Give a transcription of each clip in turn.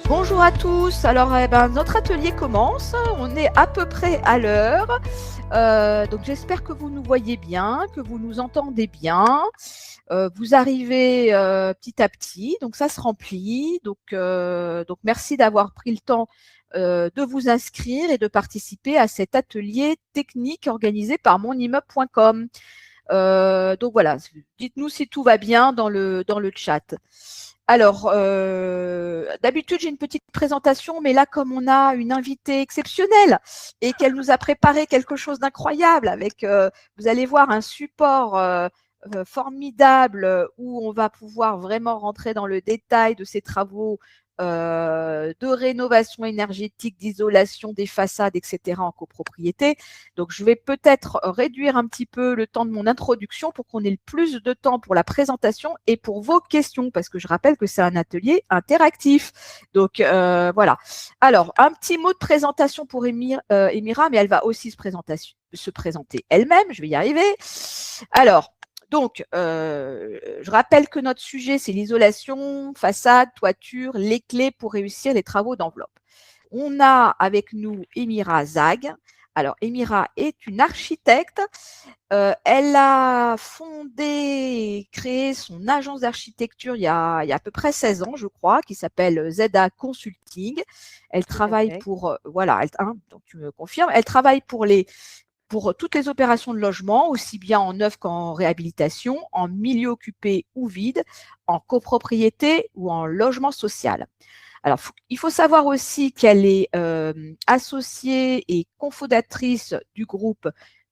Bonjour à tous. Alors, notre atelier commence. On est à peu près à l'heure. Donc, j'espère que vous nous voyez bien, que vous nous entendez bien. Vous arrivez petit à petit. Donc, ça se remplit. Donc merci d'avoir pris le temps de vous inscrire et de participer à cet atelier technique organisé par monimmeuble.com. Donc, voilà. Dites-nous si tout va bien dans le chat. Alors, d'habitude, j'ai une petite présentation, mais là, comme on a une invitée exceptionnelle et qu'elle nous a préparé quelque chose d'incroyable avec, vous allez voir, un support formidable où on va pouvoir vraiment rentrer dans le détail de ces travaux de rénovation énergétique, d'isolation des façades, etc. en copropriété. Donc, je vais peut-être réduire un petit peu le temps de mon introduction pour qu'on ait le plus de temps pour la présentation et pour vos questions, parce que je rappelle que c'est un atelier interactif. Donc, voilà. Alors, un petit mot de présentation pour Émira, mais elle va aussi se présenter elle-même. Je vais y arriver. Alors, donc, je rappelle que notre sujet, c'est l'isolation, façade, toiture, les clés pour réussir les travaux d'enveloppe. On a avec nous Émira Zag. Alors, Émira est une architecte. Elle a fondé et créé son agence d'architecture il y a à peu près 16 ans, je crois, qui s'appelle ZA Consulting. Elle travaille pour, voilà, donc tu me confirmes, elle travaille pour toutes les opérations de logement, aussi bien en neuf qu'en réhabilitation, en milieu occupé ou vide, en copropriété ou en logement social. Alors, il faut savoir aussi qu'elle est associée et cofondatrice du groupe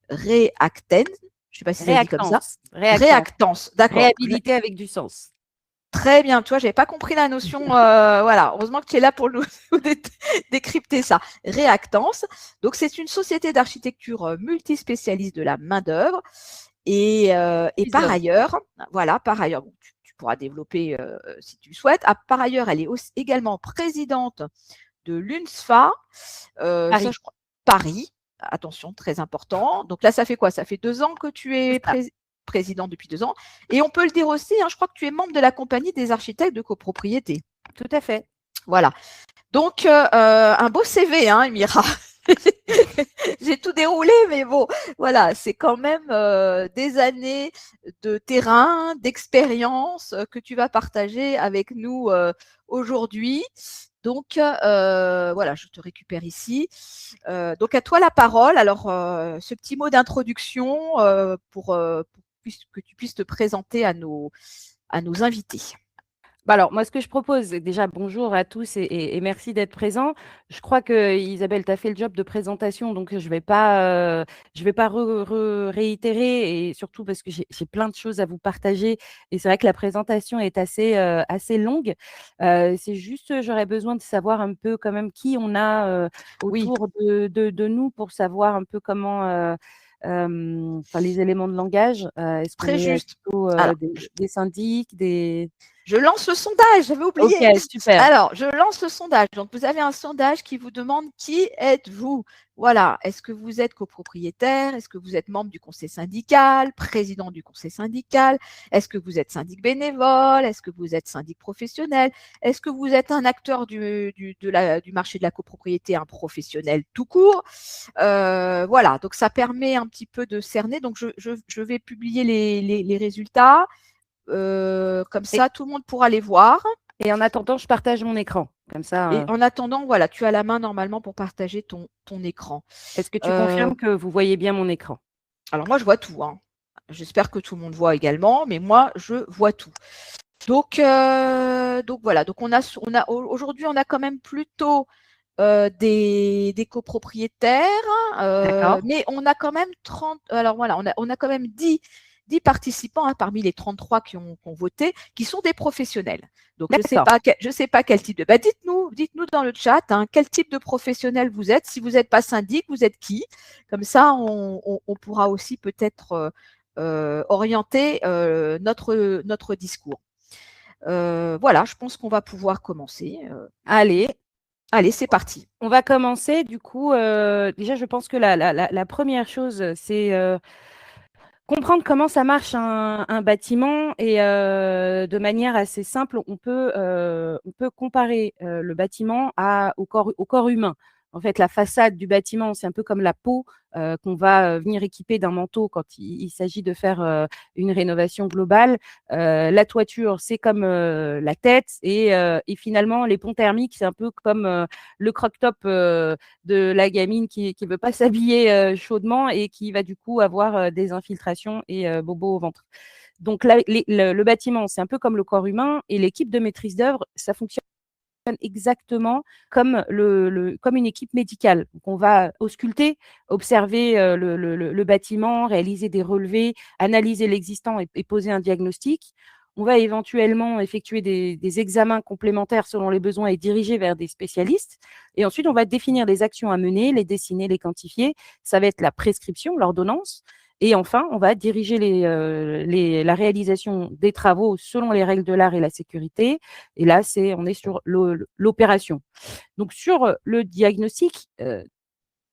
Réacten. Je ne sais pas si ça se dit comme ça. Réactance, d'accord. Réhabilité avec du sens. Très bien, tu vois, je n'avais pas compris la notion. Voilà, heureusement que tu es là pour nous décrypter ça. Réactance, donc c'est une société d'architecture multispécialiste de la main-d'œuvre. Et par ailleurs, voilà, bon, tu pourras développer si tu le souhaites. Par ailleurs, elle est également présidente de l'UNSFA, Paris. ça, je crois, Paris. Attention, très important. Donc là, ça fait quoi? Ça fait 2 ans que tu es président depuis 2 ans. Et on peut le dire aussi, je crois que tu es membre de la compagnie des architectes de copropriété. Tout à fait. Voilà. Donc, un beau CV, Émira. J'ai tout déroulé, mais bon, voilà, c'est quand même des années de terrain, d'expérience que tu vas partager avec nous aujourd'hui. Donc, voilà, je te récupère ici. Donc, à toi la parole. Alors, ce petit mot d'introduction pour que tu puisses te présenter à nos invités. Alors, moi, ce que je propose, déjà, bonjour à tous et merci d'être présents. Je crois que Isabelle, tu as fait le job de présentation, donc je ne vais pas réitérer, et surtout parce que j'ai plein de choses à vous partager. Et c'est vrai que la présentation est assez longue. C'est juste, j'aurais besoin de savoir un peu quand même qui on a autour de nous pour savoir un peu comment… les éléments de langage. Est-ce qu'on Très est juste. plutôt des syndics, des… Je lance le sondage, j'avais oublié. Ok, super. Alors, je lance le sondage. Donc, vous avez un sondage qui vous demande qui êtes-vous? Voilà. Est-ce que vous êtes copropriétaire? Est-ce que vous êtes membre du conseil syndical, président du conseil syndical? Est-ce que vous êtes syndic bénévole? Est-ce que vous êtes syndic professionnel? Est-ce que vous êtes un acteur du marché de la copropriété, un professionnel tout court? Voilà. Donc, ça permet un petit peu de cerner. Donc, je vais publier les résultats. Comme ça, tout le monde pourra les voir. Et en attendant, je partage mon écran. Comme ça. Et en attendant, voilà, tu as la main normalement pour partager ton écran. Est-ce que tu confirmes que vous voyez bien mon écran? Alors moi, je vois tout. J'espère que tout le monde voit également, mais moi, je vois tout. Donc voilà. Donc aujourd'hui, on a quand même plutôt des copropriétaires, mais on a quand même 30. Alors voilà, on a quand même 10 participants parmi les 33 qui ont voté, qui sont des professionnels. Donc, je ne sais pas quel type de… dites-nous dans le chat quel type de professionnel vous êtes. Si vous n'êtes pas syndic, vous êtes qui? Comme ça, on pourra aussi peut-être orienter notre discours. Voilà, je pense qu'on va pouvoir commencer. Allez, c'est parti. On va commencer. Du coup, déjà, je pense que la première chose, c'est… comprendre comment ça marche un bâtiment et de manière assez simple, on peut comparer le bâtiment au corps humain. En fait, la façade du bâtiment, c'est un peu comme la peau qu'on va venir équiper d'un manteau quand il s'agit de faire une rénovation globale. La toiture, c'est comme la tête et finalement, les ponts thermiques, c'est un peu comme le croque-top de la gamine qui ne veut pas s'habiller chaudement et qui va du coup avoir des infiltrations et bobo au ventre. Donc là, le bâtiment, c'est un peu comme le corps humain et l'équipe de maîtrise d'œuvre, ça fonctionne exactement comme, comme une équipe médicale. Donc on va ausculter, observer le bâtiment, réaliser des relevés, analyser l'existant et poser un diagnostic. On va éventuellement effectuer des examens complémentaires selon les besoins et diriger vers des spécialistes. Et ensuite, on va définir les actions à mener, les dessiner, les quantifier. Ça va être la prescription, l'ordonnance. Et enfin, on va diriger la réalisation des travaux selon les règles de l'art et la sécurité. Et là, on est sur l'opération. Donc, sur le diagnostic,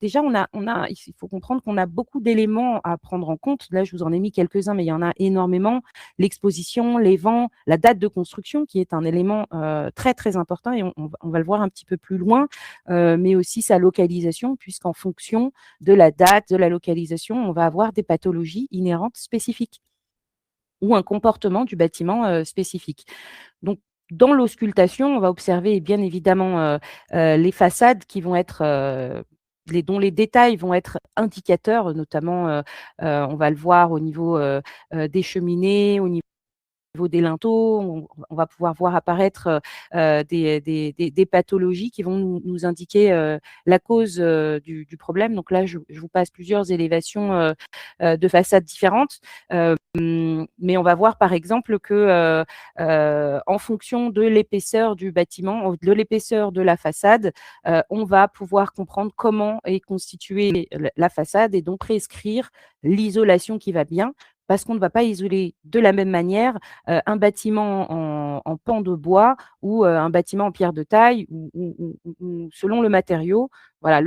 déjà, il faut comprendre qu'on a beaucoup d'éléments à prendre en compte. Là, je vous en ai mis quelques-uns, mais il y en a énormément. L'exposition, les vents, la date de construction, qui est un élément très, très important, et on va le voir un petit peu plus loin, mais aussi sa localisation, puisqu'en fonction de la date, de la localisation, on va avoir des pathologies inhérentes spécifiques ou un comportement du bâtiment spécifique. Donc, dans l'auscultation, on va observer bien évidemment les façades qui vont être dont les détails vont être indicateurs, notamment on va le voir au niveau des cheminées, au niveau des linteaux, on va pouvoir voir apparaître des pathologies qui vont nous indiquer la cause du problème. Donc là, je vous passe plusieurs élévations de façades différentes. Mais on va voir par exemple que en fonction de l'épaisseur du bâtiment, de l'épaisseur de la façade, on va pouvoir comprendre comment est constituée la façade et donc prescrire l'isolation qui va bien, parce qu'on ne va pas isoler de la même manière un bâtiment en pan de bois ou un bâtiment en pierre de taille ou selon le matériau. Voilà,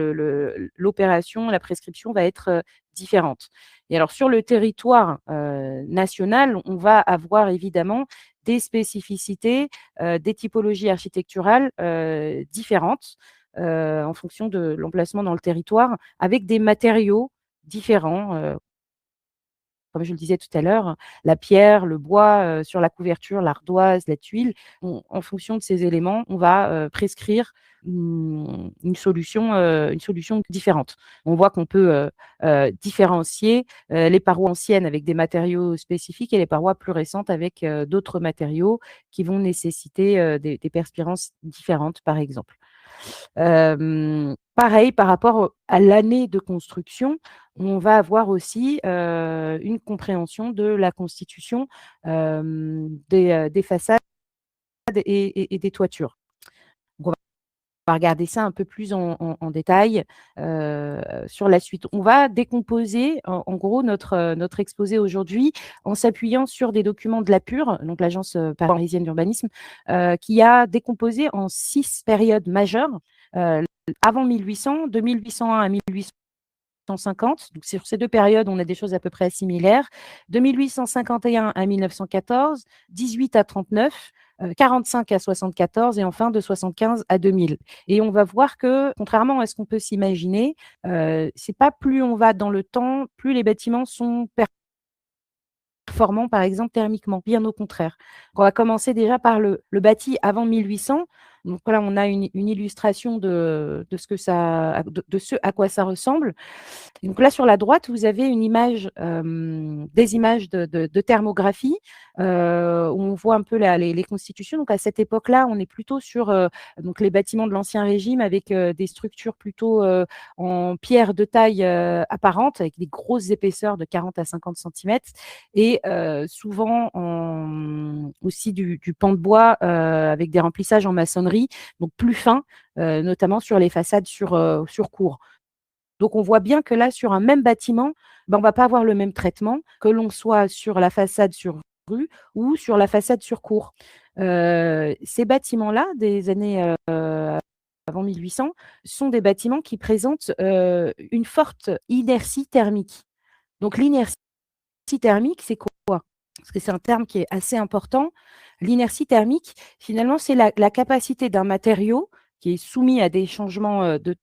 l'opération, la prescription va être différente. Et alors, sur le territoire national, on va avoir évidemment des spécificités, des typologies architecturales différentes en fonction de l'emplacement dans le territoire, avec des matériaux différents, comme je le disais tout à l'heure, la pierre, le bois sur la couverture, l'ardoise, la tuile. En fonction de ces éléments, on va prescrire une solution différente. On voit qu'on peut différencier les parois anciennes avec des matériaux spécifiques et les parois plus récentes avec d'autres matériaux qui vont nécessiter des perspirances différentes, par exemple. Pareil, par rapport à l'année de construction, on va avoir aussi une compréhension de la constitution des façades et des toitures. Donc, on va regarder ça un peu plus en détail sur la suite. On va décomposer en gros notre exposé aujourd'hui en s'appuyant sur des documents de l'APUR, donc l'Agence parisienne d'urbanisme, qui a décomposé en 6 périodes majeures, avant 1800, de 1801 à 1850. Donc, sur ces 2 périodes, on a des choses à peu près similaires. De 1851 à 1914, 18 à 39, 45 à 74 et enfin de 75 à 2000. Et on va voir que, contrairement à ce qu'on peut s'imaginer, c'est pas plus on va dans le temps, plus les bâtiments sont performants, par exemple, thermiquement, bien au contraire. On va commencer déjà par le bâti avant 1800. Donc là, on a une illustration de ce à quoi ça ressemble. Donc là, sur la droite, vous avez une image, des images de thermographie où on voit un peu les constitutions. Donc à cette époque-là, on est plutôt sur donc les bâtiments de l'Ancien Régime avec des structures plutôt en pierre de taille apparente, avec des grosses épaisseurs de 40 à 50 cm et souvent aussi du pan de bois avec des remplissages en maçonnerie, donc plus fins, notamment sur les façades sur cour. Donc, on voit bien que là, sur un même bâtiment, on ne va pas avoir le même traitement que l'on soit sur la façade sur rue ou sur la façade sur cour. Ces bâtiments-là, des années avant 1800, sont des bâtiments qui présentent une forte inertie thermique. Donc, l'inertie thermique, c'est quoi? Parce que c'est un terme qui est assez important. L'inertie thermique, finalement, c'est la capacité d'un matériau qui est soumis à des changements de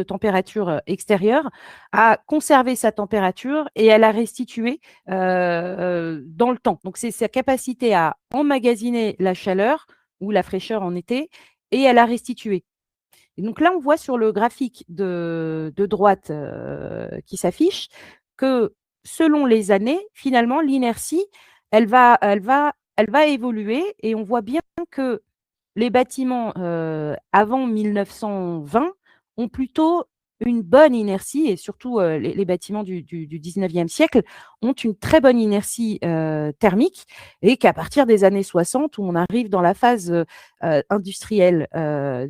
température extérieure à conserver sa température et à la restituer dans le temps. Donc, c'est sa capacité à emmagasiner la chaleur ou la fraîcheur en été et à la restituer. Et donc là, on voit sur le graphique de droite qui s'affiche que selon les années, finalement, l'inertie, elle va évoluer et on voit bien que les bâtiments avant 1920 ont plutôt une bonne inertie et surtout les bâtiments du 19e siècle ont une très bonne inertie thermique et qu'à partir des années 60, où on arrive dans la phase industrielle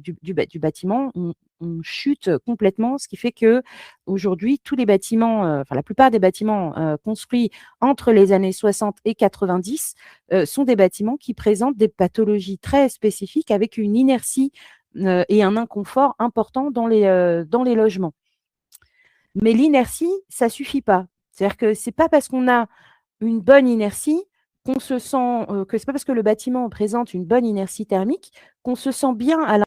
du bâtiment, on chute complètement, ce qui fait que aujourd'hui tous les bâtiments, enfin la plupart des bâtiments construits entre les années 60 et 90 sont des bâtiments qui présentent des pathologies très spécifiques avec une inertie et un inconfort important dans les logements. Mais l'inertie, ça ne suffit pas. C'est-à-dire que ce n'est pas parce qu'on a une bonne inertie qu'on se sent, que ce n'est pas parce que le bâtiment présente une bonne inertie thermique qu'on se sent bien à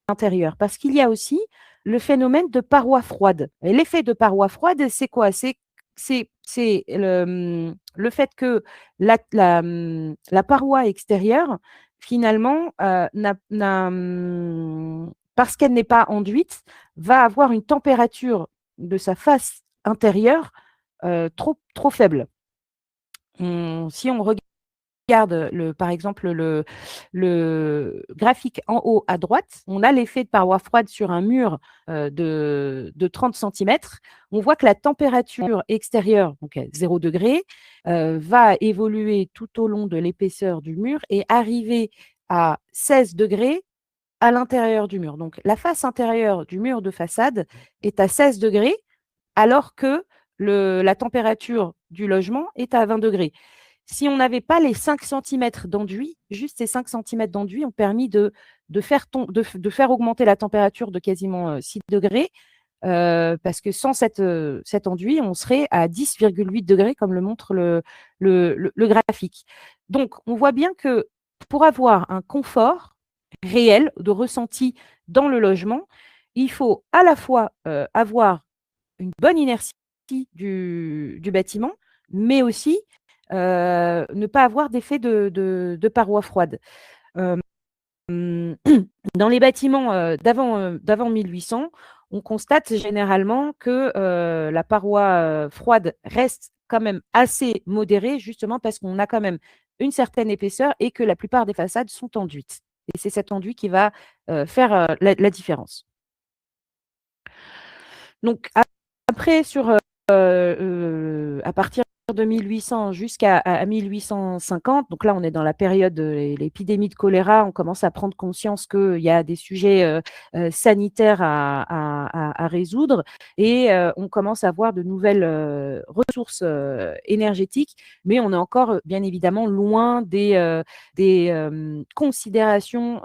l'intérieur. Parce qu'il y a aussi le phénomène de paroi froide. Et l'effet de paroi froide, c'est quoi? C'est le fait que la paroi extérieure, finalement, parce qu'elle n'est pas enduite, va avoir une température de sa face intérieure trop faible. Si on regarde par exemple le graphique en haut à droite, on a l'effet de paroi froide sur un mur de 30 cm. On voit que la température extérieure, donc à 0 degré, va évoluer tout au long de l'épaisseur du mur et arriver à 16 degrés à l'intérieur du mur. Donc la face intérieure du mur de façade est à 16 degrés alors que la température du logement est à 20 degrés. Si on n'avait pas les 5 cm d'enduit, juste ces 5 cm d'enduit ont permis de faire augmenter la température de quasiment 6 degrés, parce que sans cet enduit, on serait à 10,8 degrés, comme le montre le graphique. Donc, on voit bien que pour avoir un confort réel de ressenti dans le logement, il faut à la fois avoir une bonne inertie du bâtiment, mais aussi ne pas avoir d'effet de paroi froide. Dans les bâtiments d'avant 1800, on constate généralement que la paroi froide reste quand même assez modérée, justement parce qu'on a quand même une certaine épaisseur et que la plupart des façades sont enduites. Et c'est cet enduit qui va faire la différence. Donc après, à partir de 1800 jusqu'à 1850, donc là on est dans la période de l'épidémie de choléra, on commence à prendre conscience qu'il y a des sujets sanitaires à résoudre et on commence à voir de nouvelles ressources énergétiques, mais on est encore bien évidemment loin des considérations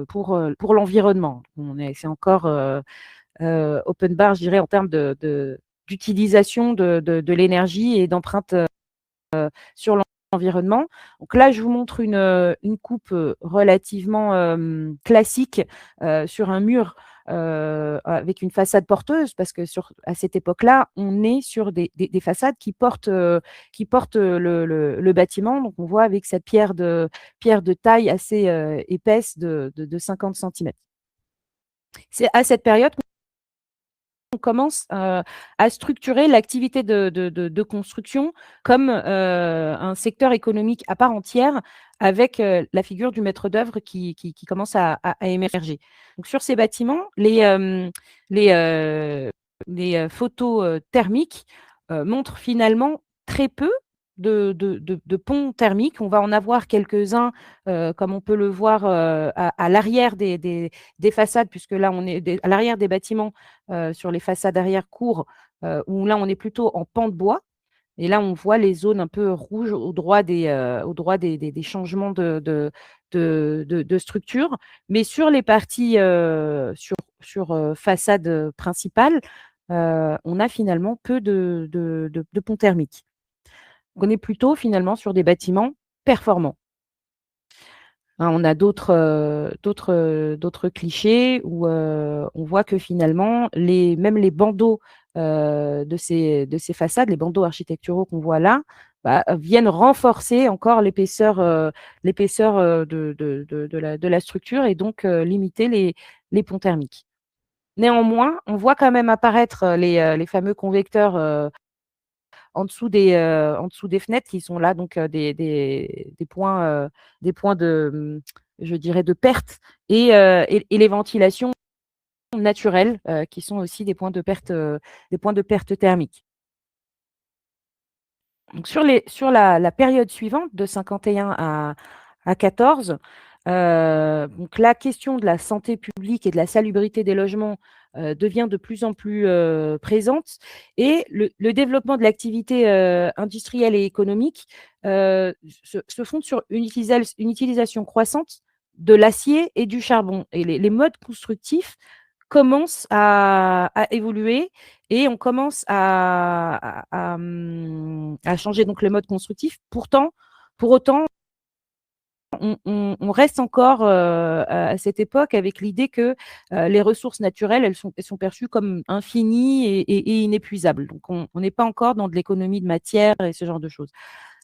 pour l'environnement. C'est encore open bar, je dirais, en termes d'utilisation de l'énergie et d'empreinte sur l'environnement. Donc là, je vous montre une coupe relativement classique sur un mur avec une façade porteuse, parce que à cette époque-là, on est sur des façades qui portent le bâtiment. Donc on voit avec cette pierre de taille assez épaisse de 50 cm. C'est à cette période on commence à structurer l'activité de construction comme un secteur économique à part entière, avec la figure du maître d'œuvre qui commence à émerger. Donc, sur ces bâtiments, les photos thermiques montrent finalement très peu de ponts thermiques. On va en avoir quelques-uns, comme on peut le voir à l'arrière des façades, puisque là, on est à l'arrière des bâtiments, sur les façades arrière cours, où là, on est plutôt en pan de bois. Et là, on voit les zones un peu rouges au droit des changements de structure. Mais sur les parties sur façade principale, on a finalement peu de ponts thermiques. On est plutôt finalement sur des bâtiments performants. Hein, on a d'autres clichés où on voit que finalement, même les bandeaux de ces façades, les bandeaux architecturaux qu'on voit là, viennent renforcer encore l'épaisseur de la structure et donc limiter les ponts thermiques. Néanmoins, on voit quand même apparaître les fameux convecteurs en dessous des fenêtres qui sont là, donc des points je dirais, de perte et les ventilations naturelles qui sont aussi des points de perte thermique. Donc sur la période suivante, de 51 à 14, donc la question de la santé publique et de la salubrité des logements devient de plus en plus présente et le développement de l'activité industrielle et économique se fonde sur une utilisation croissante de l'acier et du charbon. Et les modes constructifs commencent à évoluer et on commence à changer donc le mode constructif. Pour autant, on reste encore à cette époque avec l'idée que les ressources naturelles, elles sont perçues comme infinies et inépuisables. Donc, on n'est pas encore dans de l'économie de matière et ce genre de choses.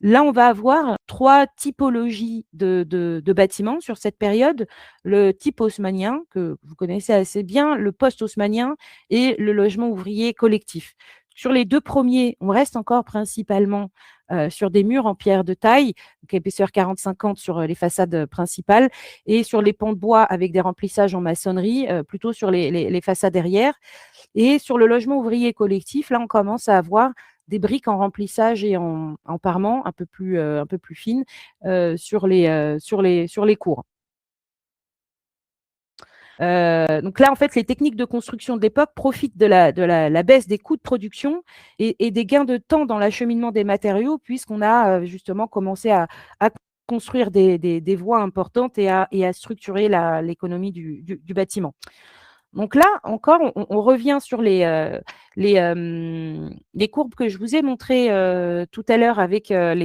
Là, on va avoir 3 typologies de bâtiments sur cette période. Le type haussmannien, que vous connaissez assez bien, le post-haussmannien et le logement ouvrier collectif. Sur les 2 premiers, on reste encore principalement sur des murs en pierre de taille, donc épaisseur 40-50 sur les façades principales, et sur les pans de bois avec des remplissages en maçonnerie, plutôt sur les façades derrière. Et sur le logement ouvrier collectif, là, on commence à avoir des briques en remplissage et en parement un peu plus fines sur les cours. Donc là, en fait, les techniques de construction de l'époque profitent de la baisse des coûts de production et des gains de temps dans l'acheminement des matériaux, puisqu'on a justement commencé à construire des voies importantes et à structurer l'économie du bâtiment. Donc là, encore, on revient sur les courbes que je vous ai montrées tout à l'heure avec la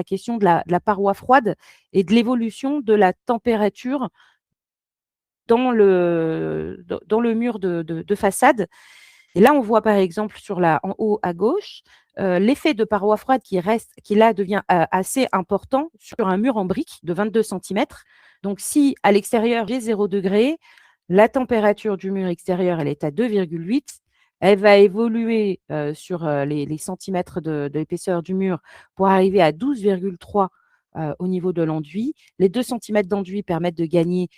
question de la paroi froide et de l'évolution de la température dans le mur de façade. Et là, on voit par exemple en haut à gauche, l'effet de paroi froide qui là devient assez important sur un mur en briques de 22 centimètres. Donc, si à l'extérieur, j'ai 0 degré, la température du mur extérieur, elle est à 2,8. Elle va évoluer sur les centimètres de l'épaisseur du mur pour arriver à 12,3 au niveau de l'enduit. Les 2 centimètres d'enduit permettent de gagner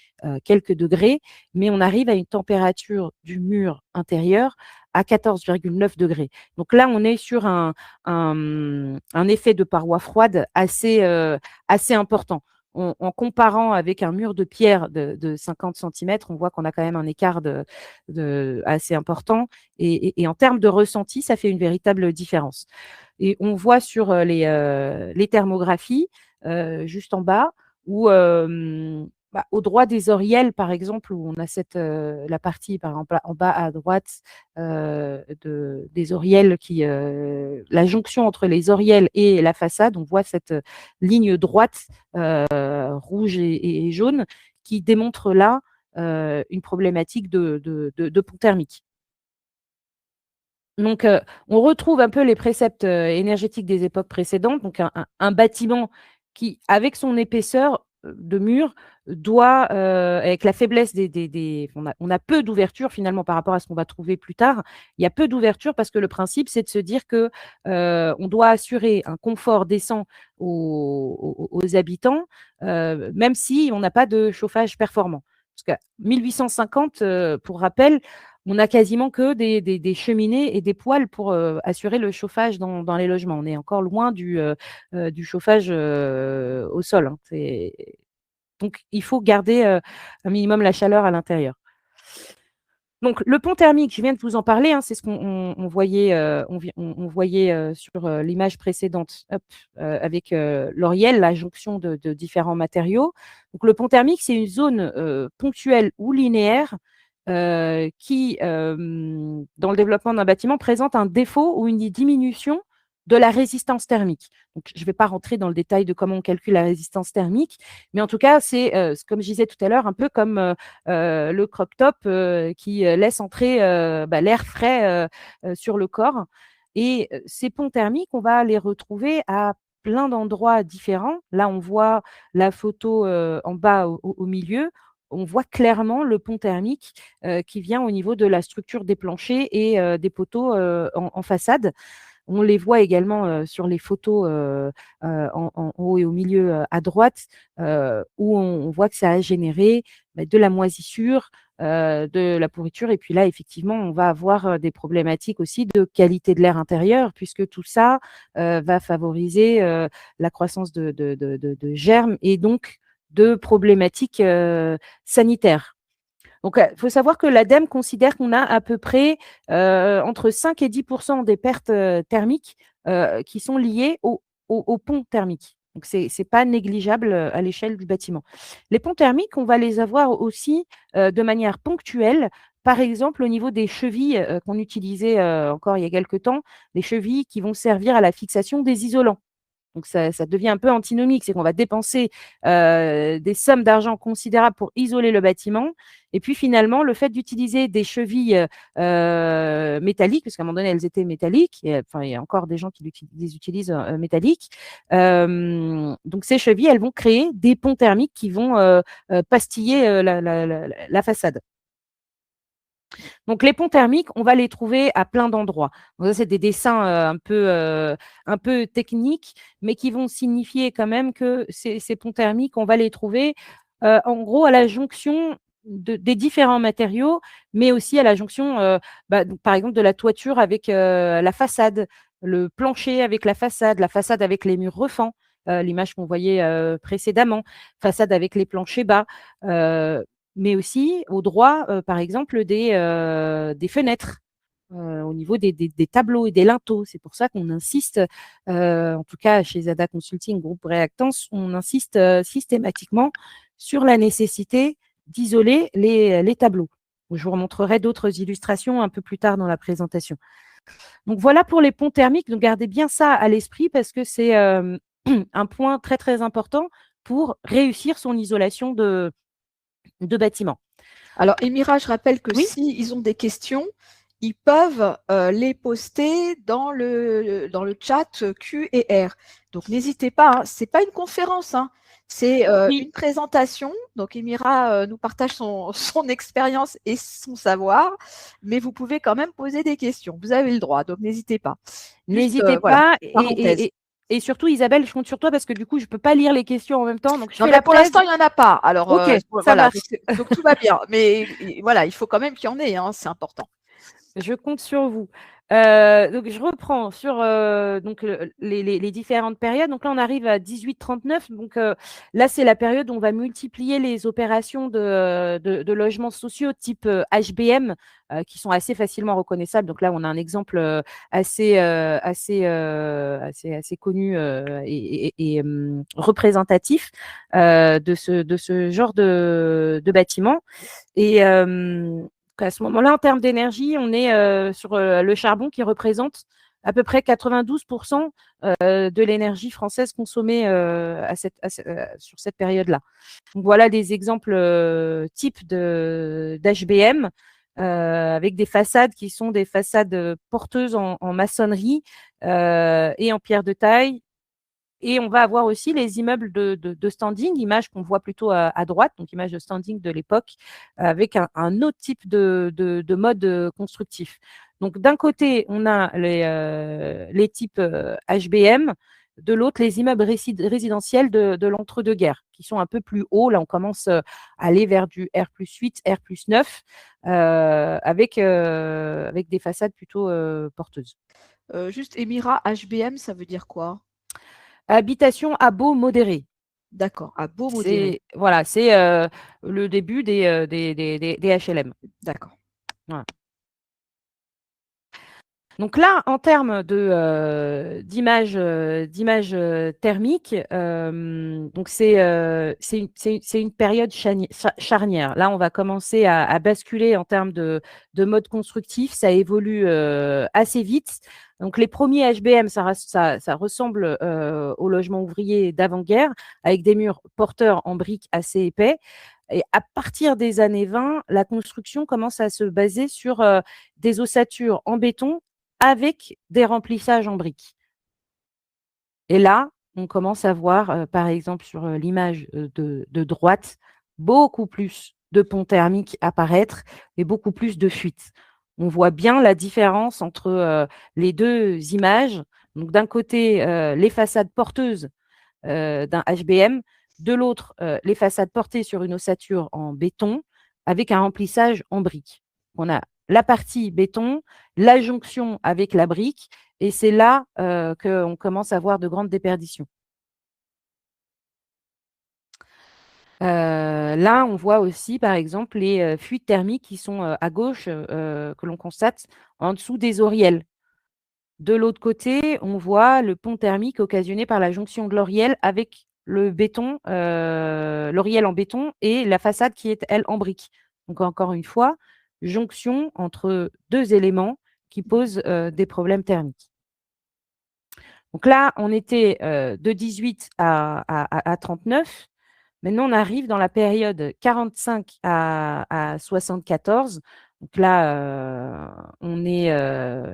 quelques degrés, mais on arrive à une température du mur intérieur à 14,9 degrés. Donc là, on est sur un effet de paroi froide assez important. En comparant avec un mur de pierre de 50 centimètres, on voit qu'on a quand même un écart assez important. Et en termes de ressenti, ça fait une véritable différence. Et on voit sur les thermographies, juste en bas, où au droit des oriels, par exemple, où on a la partie, par exemple, en bas à droite des oriels, la jonction entre les oriels et la façade, on voit cette ligne droite rouge et jaune qui démontre là une problématique de pont thermique. Donc, on retrouve un peu les préceptes énergétiques des époques précédentes. Donc, un bâtiment qui, avec son épaisseur de mur, doit, avec la faiblesse on a peu d'ouverture finalement par rapport à ce qu'on va trouver plus tard. Il y a peu d'ouverture parce que le principe, c'est de se dire que on doit assurer un confort décent aux habitants, même si on n'a pas de chauffage performant. Parce qu'à 1850, pour rappel, on a quasiment que des cheminées et des poêles pour assurer le chauffage dans les logements. On est encore loin du chauffage au sol, hein. Donc, il faut garder un minimum la chaleur à l'intérieur. Donc, le pont thermique, je viens de vous en parler, hein, c'est ce qu'on voyait, on voyait sur l'image précédente, avec l'oriel, la jonction de différents matériaux. Donc, le pont thermique, c'est une zone ponctuelle ou linéaire qui, dans le développement d'un bâtiment, présente un défaut ou une diminution de la résistance thermique. Donc, je ne vais pas rentrer dans le détail de comment on calcule la résistance thermique, mais en tout cas, c'est comme je disais tout à l'heure, un peu comme le crop-top qui laisse entrer l'air frais sur le corps. Et ces ponts thermiques, on va les retrouver à plein d'endroits différents. Là, on voit la photo en bas au milieu. On voit clairement le pont thermique qui vient au niveau de la structure des planchers et des poteaux en façade. On les voit également sur les photos en haut et au milieu à droite, où on voit que ça a généré de la moisissure, de la pourriture. Et puis là, effectivement, on va avoir des problématiques aussi de qualité de l'air intérieur, puisque tout ça va favoriser la croissance de germes et donc de problématiques sanitaires. Donc, il faut savoir que l'ADEME considère qu'on a à peu près entre 5 et 10% des pertes thermiques qui sont liées au pont thermique. Donc, ce n'est pas négligeable à l'échelle du bâtiment. Les ponts thermiques, on va les avoir aussi de manière ponctuelle. Par exemple, au niveau des chevilles qu'on utilisait encore il y a quelques temps, les chevilles qui vont servir à la fixation des isolants. Donc, ça devient un peu antinomique, c'est qu'on va dépenser des sommes d'argent considérables pour isoler le bâtiment. Et puis, finalement, le fait d'utiliser des chevilles métalliques, parce qu'à un moment donné, elles étaient métalliques, et, il y a encore des gens qui les utilisent métalliques. Donc, ces chevilles, elles vont créer des ponts thermiques qui vont pastiller la façade. Donc, les ponts thermiques, on va les trouver à plein d'endroits. Donc, ça, c'est des dessins un peu techniques, mais qui vont signifier quand même que ces ponts thermiques, on va les trouver en gros à la jonction des différents matériaux, mais aussi à la jonction, par exemple, de la toiture avec la façade, le plancher avec la façade avec les murs refends. L'image qu'on voyait précédemment, façade avec les planchers bas, mais aussi au droit, par exemple, des fenêtres. Au niveau des tableaux et des linteaux. C'est pour ça qu'on insiste, en tout cas chez Zada Consulting, groupe Réactance, on insiste systématiquement sur la nécessité d'isoler les tableaux. Je vous remontrerai d'autres illustrations un peu plus tard dans la présentation. Donc voilà pour les ponts thermiques. Donc gardez bien ça à l'esprit parce que c'est un point très très important pour réussir son isolation de bâtiments. Alors, Émira, je rappelle que Oui. s'ils ont des questions, ils peuvent les poster dans le chat Q et R. Donc, n'hésitez pas, hein. Ce n'est pas une conférence, hein. C'est une présentation. Donc, Émira nous partage son expérience et son savoir, mais vous pouvez quand même poser des questions. Vous avez le droit, donc n'hésitez pas. N'hésitez pas. Et surtout, Isabelle, je compte sur toi parce que du coup, je ne peux pas lire les questions en même temps. Donc, pour l'instant, il n'y en a pas. Alors, ok, voilà, donc tout va bien. Mais voilà, il faut quand même qu'il y en ait, hein, c'est important. Je compte sur vous. Donc, je reprends sur donc, les différentes périodes. Donc là, on arrive à 1839. Donc là, c'est la période où on va multiplier les opérations de logements sociaux type HBM qui sont assez facilement reconnaissables. Donc là, on a un exemple assez connu et représentatif de ce genre de bâtiment. Et à ce moment-là, en termes d'énergie, on est sur le charbon qui représente à peu près 92% de l'énergie française consommée sur cette période-là. Donc voilà des exemples types d'HBM avec des façades qui sont des façades porteuses en maçonnerie et en pierre de taille. Et on va avoir aussi les immeubles de standing, image qu'on voit plutôt à droite, donc image de standing de l'époque, avec un autre type de mode constructif. Donc d'un côté, on a les types HBM, de l'autre, les immeubles résidentiels de l'entre-deux-guerres, qui sont un peu plus hauts. Là, on commence à aller vers du R+8, R+9, avec des façades plutôt porteuses. Juste, Émira, HBM, ça veut dire quoi? Habitation à baux modéré. D'accord, à baux modéré. Voilà, c'est le début des HLM. D'accord. Voilà. Donc là, en termes d'image thermique, donc c'est une période charnière. Là, on va commencer à basculer en termes de mode constructif. Ça évolue assez vite. Donc les premiers HBM, ça ressemble au logement ouvrier d'avant-guerre, avec des murs porteurs en briques assez épais. Et à partir des années 20, la construction commence à se baser sur des ossatures en béton avec des remplissages en briques. Et là, on commence à voir, par exemple, sur l'image de droite, beaucoup plus de ponts thermiques apparaître et beaucoup plus de fuites. On voit bien la différence entre les deux images. Donc, d'un côté, les façades porteuses d'un HBM, de l'autre, les façades portées sur une ossature en béton avec un remplissage en briques. On a la partie béton, la jonction avec la brique, et c'est là qu'on commence à voir de grandes déperditions. Là, on voit aussi, par exemple, les fuites thermiques qui sont à gauche, que l'on constate en dessous des oriels. De l'autre côté, on voit le pont thermique occasionné par la jonction de l'oriel avec le béton, l'oriel en béton et la façade qui est, elle, en brique. Donc, encore une fois, jonction entre deux éléments qui posent des problèmes thermiques. Donc là, on était de 18 à 39. Maintenant, on arrive dans la période 45 à 74. Donc là, on est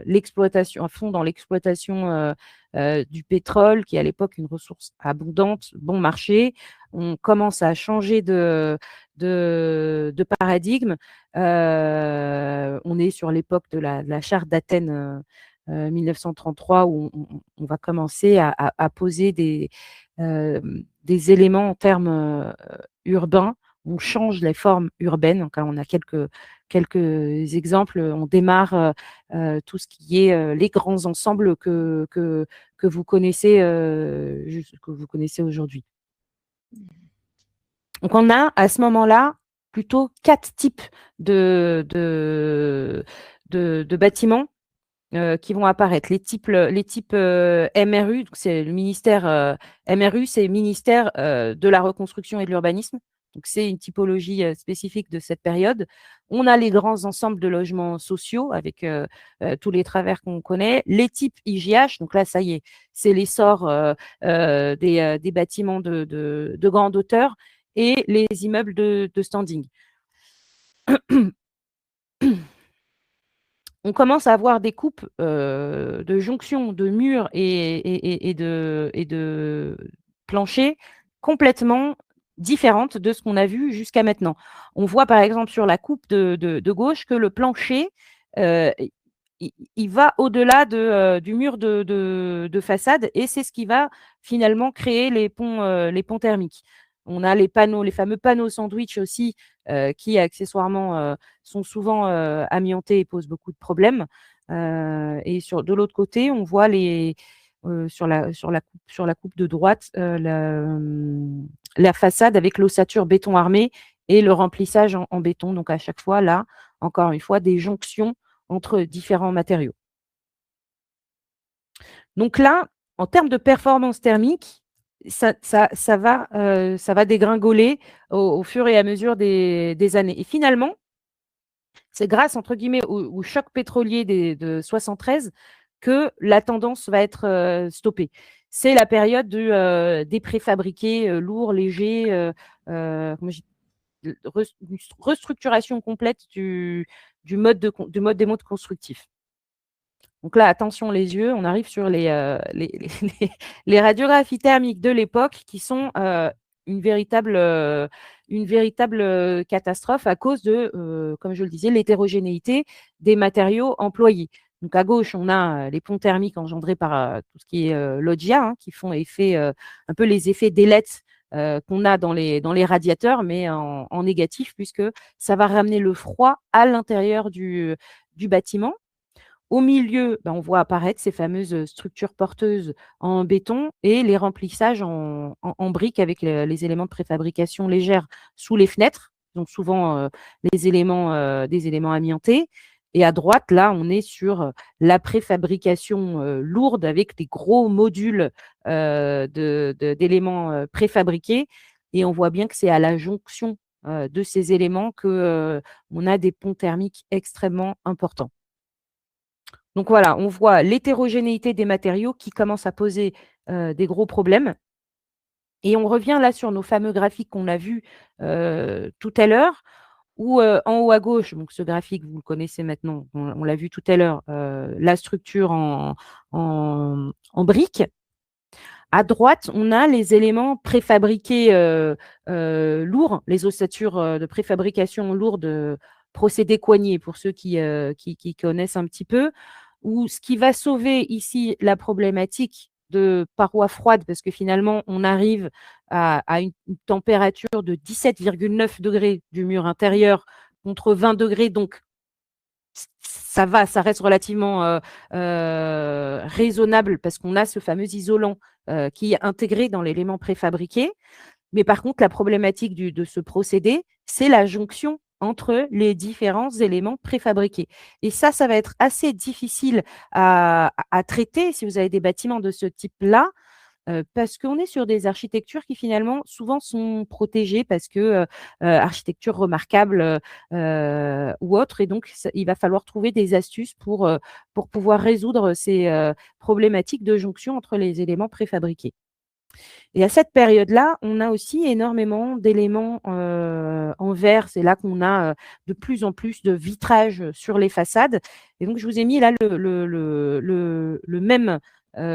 l'exploitation, à fond dans l'exploitation du pétrole, qui est à l'époque une ressource abondante, bon marché. On commence à changer de paradigme. On est sur l'époque de la charte d'Athènes 1933, où on va commencer à poser des éléments en termes urbains. On change les formes urbaines. Donc, on a quelques exemples. On démarre tout ce qui est les grands ensembles que vous connaissez, aujourd'hui. Donc, on a à ce moment-là plutôt 4 types de bâtiments qui vont apparaître. Les types MRU, c'est le ministère MRU, c'est le ministère de la reconstruction et de l'urbanisme. Donc, c'est une typologie spécifique de cette période. On a les grands ensembles de logements sociaux avec tous les travers qu'on connaît. Les types IGH, donc là, ça y est, c'est l'essor des bâtiments de grande hauteur et les immeubles de standing. On commence à avoir des coupes de jonction de murs et de planchers complètement différentes de ce qu'on a vu jusqu'à maintenant. On voit par exemple sur la coupe de gauche que le plancher, il va au-delà du mur de façade, et c'est ce qui va finalement créer les ponts thermiques. On a les fameux panneaux sandwich aussi, qui accessoirement sont souvent amiantés et posent beaucoup de problèmes. Et de l'autre côté, on voit sur la coupe de droite la façade avec l'ossature béton armé et le remplissage en béton. Donc à chaque fois, là, encore une fois, des jonctions entre différents matériaux. Donc là, en termes de performance thermique, ça va dégringoler au fur et à mesure des années. Et finalement, c'est grâce, entre guillemets, au choc pétrolier de 73 que la tendance va être stoppée. C'est la période des préfabriqués lourds, légers, une restructuration complète du mode des modes constructifs. Donc là, attention les yeux, on arrive sur les radiographies thermiques de l'époque qui sont une véritable catastrophe à cause de, comme je le disais, l'hétérogénéité des matériaux employés. Donc à gauche, on a les ponts thermiques engendrés par tout ce qui est loggia, qui font un peu les effets d'ailettes qu'on a dans les radiateurs, mais en négatif, puisque ça va ramener le froid à l'intérieur du bâtiment. Au milieu, on voit apparaître ces fameuses structures porteuses en béton et les remplissages en briques avec les éléments de préfabrication légère sous les fenêtres, donc souvent des éléments amiantés. Et à droite, là, on est sur la préfabrication lourde avec des gros modules d'éléments préfabriqués. Et on voit bien que c'est à la jonction de ces éléments qu'on a des ponts thermiques extrêmement importants. Donc voilà, on voit l'hétérogénéité des matériaux qui commence à poser des gros problèmes. Et on revient là sur nos fameux graphiques qu'on a vus tout à l'heure, où en haut à gauche, donc ce graphique, vous le connaissez maintenant, on l'a vu tout à l'heure, la structure en briques. À droite, on a les éléments préfabriqués lourds, les ossatures de préfabrication lourde, procédé Coignet, pour ceux qui connaissent un petit peu, où ce qui va sauver ici la problématique de parois froides, parce que finalement, on arrive à une température de 17,9 degrés du mur intérieur contre 20 degrés, donc ça va, ça reste relativement raisonnable parce qu'on a ce fameux isolant qui est intégré dans l'élément préfabriqué. Mais par contre, la problématique de ce procédé, c'est la jonction entre les différents éléments préfabriqués. Et ça va être assez difficile à traiter si vous avez des bâtiments de ce type-là, parce qu'on est sur des architectures qui finalement souvent sont protégées parce que architecture remarquable ou autre. Et donc, il va falloir trouver des astuces pour pouvoir résoudre ces problématiques de jonction entre les éléments préfabriqués. Et à cette période-là, on a aussi énormément d'éléments en verre. C'est là qu'on a de plus en plus de vitrage sur les façades. Et donc, je vous ai mis là le même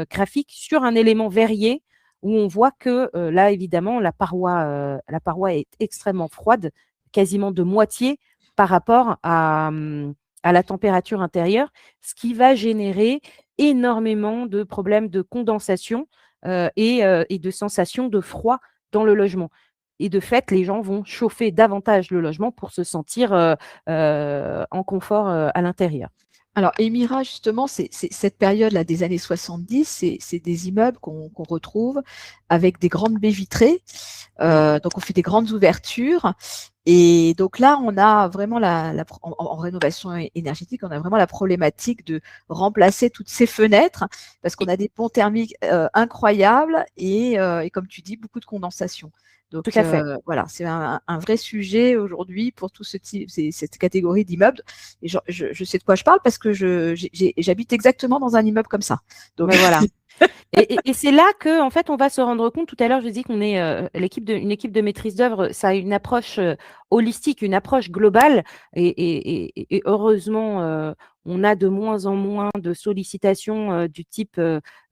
graphique sur un élément verrier où on voit que là, évidemment, la paroi est extrêmement froide, quasiment de moitié par rapport à la température intérieure, ce qui va générer énormément de problèmes de condensation et de sensation de froid dans le logement. Et de fait, les gens vont chauffer davantage le logement pour se sentir en confort à l'intérieur. Alors, Émira, justement, c'est cette période-là des années 70, c'est des immeubles qu'on retrouve avec des grandes baies vitrées. Donc, on fait des grandes ouvertures. Et donc là, on a vraiment en rénovation énergétique, on a vraiment la problématique de remplacer toutes ces fenêtres parce qu'on a des ponts thermiques incroyables et comme tu dis, beaucoup de condensation. Donc, tout à fait. Voilà, c'est un vrai sujet aujourd'hui pour tout cette catégorie d'immeubles. Et je sais de quoi je parle parce que j'habite exactement dans un immeuble comme ça. Donc voilà. Et c'est là que, en fait, on va se rendre compte. Tout à l'heure, je dis qu'on est une équipe de maîtrise d'œuvre. Ça a une approche holistique, une approche globale. Et heureusement, on a de moins en moins de sollicitations du type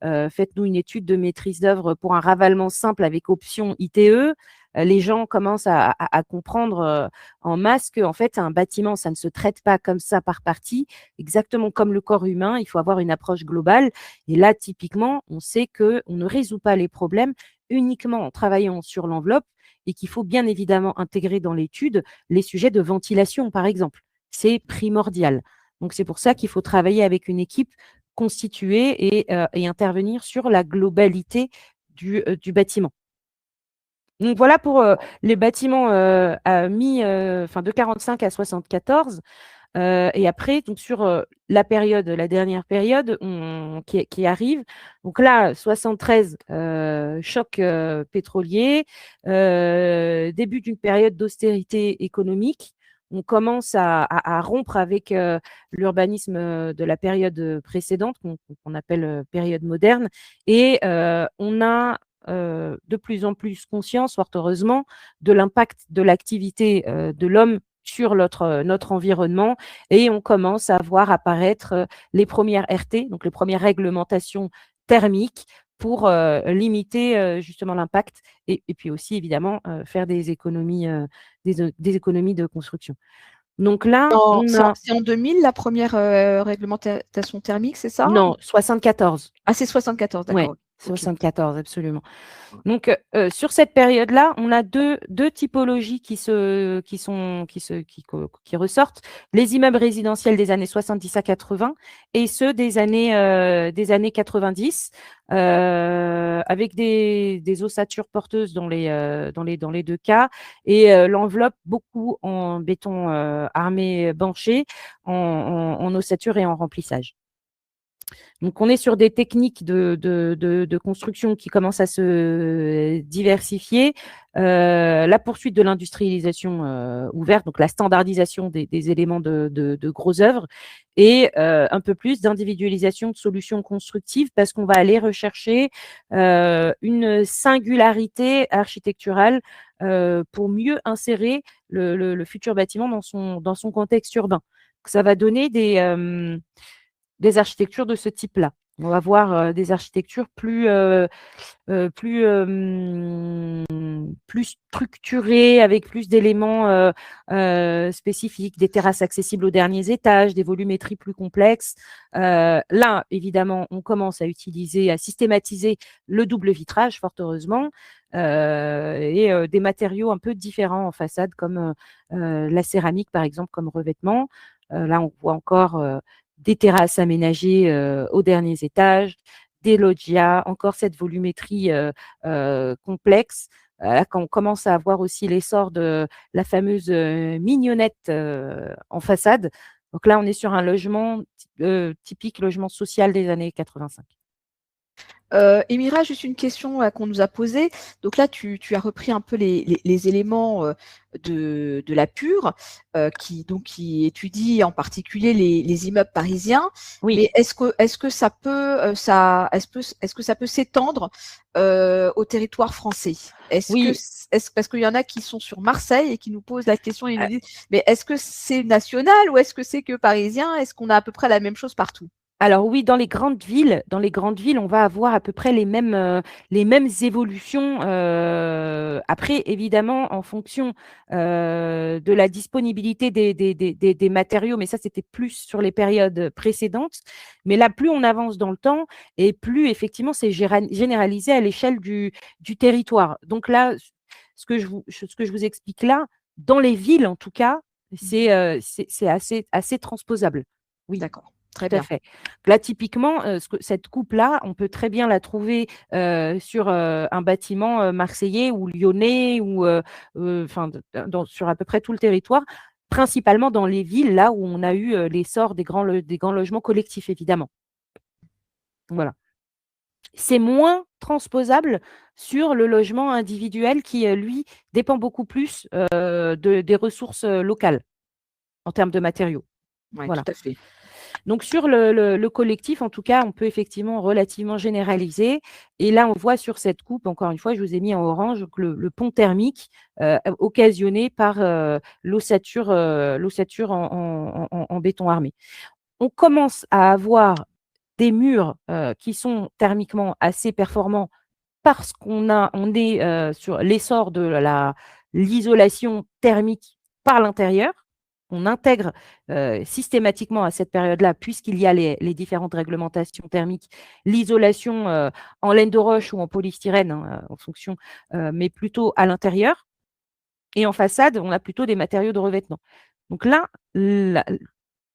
faites-nous une étude de maîtrise d'œuvre pour un ravalement simple avec option ITE. Les gens commencent à comprendre en masse qu'en fait, un bâtiment, ça ne se traite pas comme ça par partie. Exactement comme le corps humain, il faut avoir une approche globale. Et là, typiquement, on sait qu'on ne résout pas les problèmes uniquement en travaillant sur l'enveloppe et qu'il faut bien évidemment intégrer dans l'étude les sujets de ventilation, par exemple. C'est primordial. Donc, c'est pour ça qu'il faut travailler avec une équipe constituée et intervenir sur la globalité du bâtiment. Donc voilà pour les bâtiments de 45 à 74. Et après, donc sur la dernière période qui arrive, donc là, 73, choc pétrolier, début d'une période d'austérité économique. On commence à rompre avec l'urbanisme de la période précédente, qu'on appelle période moderne, et on a de plus en plus conscience, fort heureusement, de l'impact de l'activité de l'homme sur notre environnement, et on commence à voir apparaître les premières RT, donc les premières réglementations thermiques pour limiter justement l'impact et puis aussi évidemment faire des économies de construction. Donc là, c'est en 2000 la première réglementation thermique, c'est ça? Non, 74. Ah, c'est 74, d'accord. Ouais. Ok. 74, absolument. Donc, sur cette période-là, on a deux typologies qui ressortent. Les immeubles résidentiels des années 70 à 80 et ceux des années 90, avec des ossature porteuses dans les deux cas et l'enveloppe beaucoup en béton armé banché, en ossature et en remplissage. Donc, on est sur des techniques de construction qui commencent à se diversifier. La poursuite de l'industrialisation ouverte, donc la standardisation des éléments de gros œuvres et un peu plus d'individualisation de solutions constructives parce qu'on va aller rechercher une singularité architecturale pour mieux insérer le futur bâtiment dans son contexte urbain. Ça va donner des architectures de ce type-là. On va voir des architectures plus structurées, avec plus d'éléments spécifiques, des terrasses accessibles aux derniers étages, des volumétries plus complexes. Là, évidemment, on commence à systématiser le double vitrage, fort heureusement, et des matériaux un peu différents en façade, comme la céramique, par exemple, comme revêtement. Là, on voit encore des terrasses aménagées aux derniers étages, des loggias, encore cette volumétrie complexe. Quand on commence à avoir aussi l'essor de la fameuse mignonnette en façade. Donc là, on est sur un logement typique logement social des années 85. Émira, juste une question qu'on nous a posée. Donc là, tu as repris un peu les éléments de la PUR qui étudie en particulier les immeubles parisiens. Oui. Mais est-ce que ça peut s'étendre au territoire français? Oui. Parce qu'il y en a qui sont sur Marseille et qui nous posent la question et nous disent mais est-ce que c'est national ou est-ce que c'est que parisien? Est-ce qu'on a à peu près la même chose partout? Alors oui, dans les grandes villes, on va avoir à peu près les mêmes évolutions. Après, évidemment, en fonction de la disponibilité des matériaux, mais ça, c'était plus sur les périodes précédentes. Mais là, plus on avance dans le temps et plus, effectivement, c'est généralisé à l'échelle du territoire. Donc là, ce que je vous explique là, dans les villes, en tout cas, c'est assez transposable. Oui. D'accord. Très Tout à bien. fait. Là, typiquement, cette coupe-là, on peut très bien la trouver sur un bâtiment marseillais ou lyonnais ou sur à peu près tout le territoire, principalement dans les villes là où on a eu l'essor des grands logements collectifs, évidemment. Voilà. C'est moins transposable sur le logement individuel qui, lui, dépend beaucoup plus des ressources locales en termes de matériaux. Oui, Voilà. tout à fait. Donc, sur le collectif, en tout cas, on peut effectivement relativement généraliser. Et là, on voit sur cette coupe, encore une fois, je vous ai mis en orange le pont thermique occasionné par l'ossature en béton armé. On commence à avoir des murs qui sont thermiquement assez performants parce on est sur l'essor de l'isolation thermique par l'intérieur. On intègre systématiquement à cette période-là, puisqu'il y a les différentes réglementations thermiques, l'isolation en laine de roche ou en polystyrène, en fonction, mais plutôt à l'intérieur. Et en façade, on a plutôt des matériaux de revêtement. Donc là,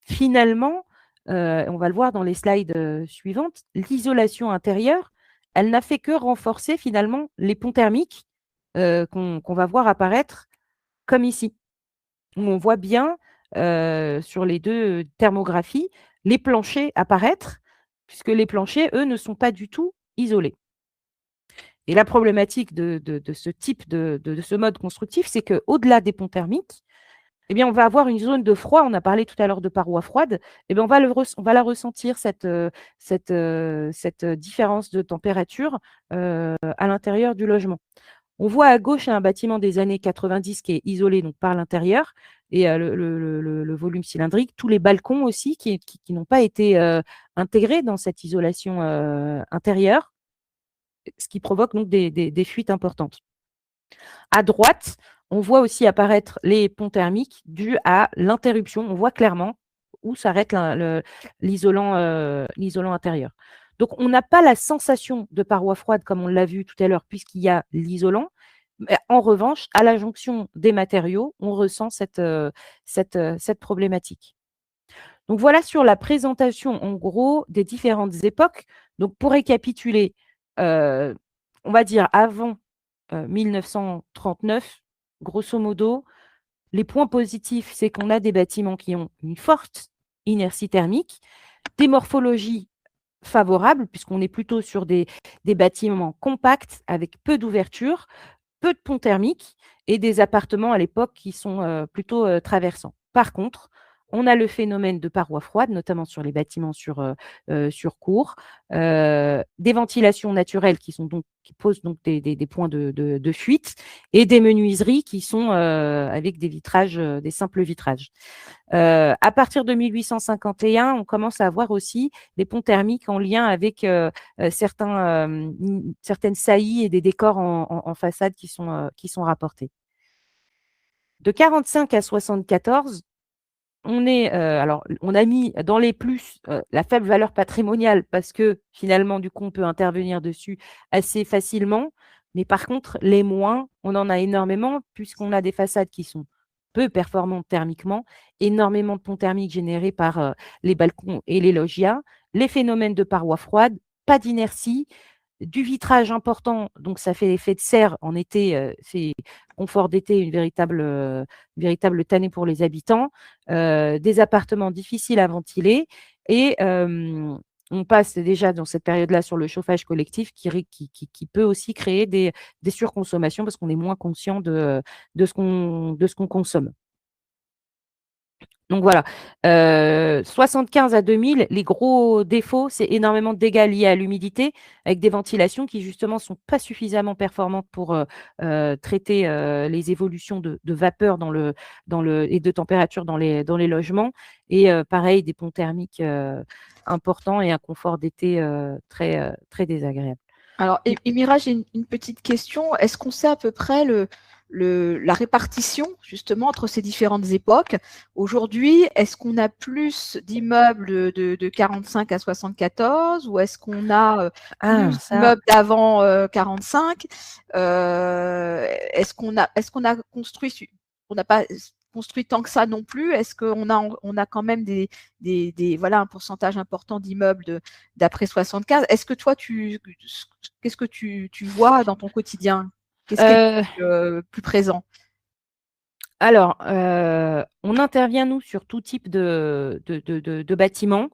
finalement, on va le voir dans les slides suivantes, l'isolation intérieure, elle n'a fait que renforcer finalement les ponts thermiques qu'on va voir apparaître comme ici, où on voit bien sur les deux thermographies les planchers apparaître, puisque les planchers, eux, ne sont pas du tout isolés. Et la problématique de ce type de ce mode constructif, c'est qu'au-delà des ponts thermiques, eh bien, on va avoir une zone de froid. On a parlé tout à l'heure de parois froides. Eh bien, on va la ressentir, cette différence de température à l'intérieur du logement. On voit à gauche un bâtiment des années 90 qui est isolé donc, par l'intérieur et le volume cylindrique. Tous les balcons aussi qui n'ont pas été intégrés dans cette isolation intérieure, ce qui provoque donc des fuites importantes. À droite, on voit aussi apparaître les ponts thermiques dus à l'interruption. On voit clairement où s'arrête l'isolant intérieur. Donc, on n'a pas la sensation de paroi froide comme on l'a vu tout à l'heure, puisqu'il y a l'isolant. En revanche, à la jonction des matériaux, on ressent cette problématique. Donc, voilà sur la présentation, en gros, des différentes époques. Donc, pour récapituler, on va dire avant 1939, grosso modo, les points positifs, c'est qu'on a des bâtiments qui ont une forte inertie thermique, des morphologies favorables, puisqu'on est plutôt sur des bâtiments compacts avec peu d'ouverture, peu de ponts thermiques et des appartements à l'époque qui sont plutôt traversants. Par contre, on a le phénomène de parois froides, notamment sur les bâtiments sur cours, des ventilations naturelles qui posent donc des points de fuite et des menuiseries qui sont avec des vitrages, des simples vitrages. À partir de 1851, on commence à avoir aussi des ponts thermiques en lien avec certaines saillies et des décors en façade qui sont rapportés. De 45 à 74, alors, on a mis dans les plus la faible valeur patrimoniale parce que finalement, du coup, on peut intervenir dessus assez facilement. Mais par contre, les moins, on en a énormément puisqu'on a des façades qui sont peu performantes thermiquement, énormément de ponts thermiques générés par les balcons et les loggias, les phénomènes de parois froides, pas d'inertie, du vitrage important, donc ça fait l'effet de serre en été, c'est confort d'été, une véritable tannée pour les habitants, des appartements difficiles à ventiler et on passe déjà dans cette période-là sur le chauffage collectif qui peut aussi créer des surconsommations parce qu'on est moins conscient de ce qu'on consomme. Donc voilà, 75 à 2000, les gros défauts, c'est énormément de dégâts liés à l'humidité, avec des ventilations qui justement ne sont pas suffisamment performantes pour traiter les évolutions de vapeur et de température dans les logements. Et pareil, des ponts thermiques importants et un confort d'été très désagréable. Alors, Émira, j'ai une petite question. Est-ce qu'on sait à peu près la répartition justement entre ces différentes époques? Aujourd'hui, est-ce qu'on a plus d'immeubles de 45 à 74 ou est-ce qu'on a plus d'immeubles d'avant 45? Est-ce qu'on a construit, on n'a pas construit tant que ça non plus? Est-ce qu'on a quand même voilà, un pourcentage important d'immeubles d'après 75? Est-ce que toi, qu'est-ce que tu vois dans ton quotidien? Qu'est-ce qui est plus présent? Alors, on intervient, nous, sur tout type de bâtiments,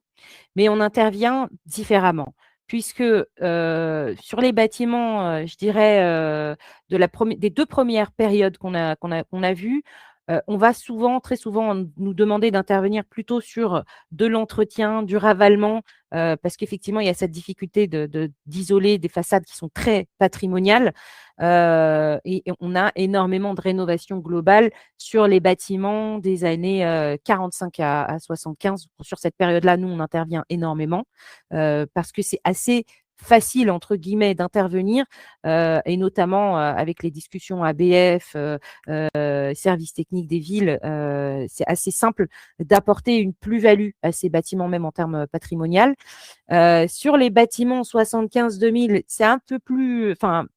mais on intervient différemment. Puisque sur les bâtiments, je dirais, des 2 premières périodes qu'on a vues, on va très souvent nous demander d'intervenir plutôt sur de l'entretien, du ravalement, parce qu'effectivement, il y a cette difficulté d'isoler des façades qui sont très patrimoniales. Et on a énormément de rénovation globale sur les bâtiments des années 45 à 75. Sur cette période-là, nous, on intervient énormément parce que c'est assez facile, entre guillemets, d'intervenir, et notamment avec les discussions ABF, services techniques des villes, c'est assez simple d'apporter une plus-value à ces bâtiments, même en termes patrimonial. Sur les bâtiments 75-2000, c'est un peu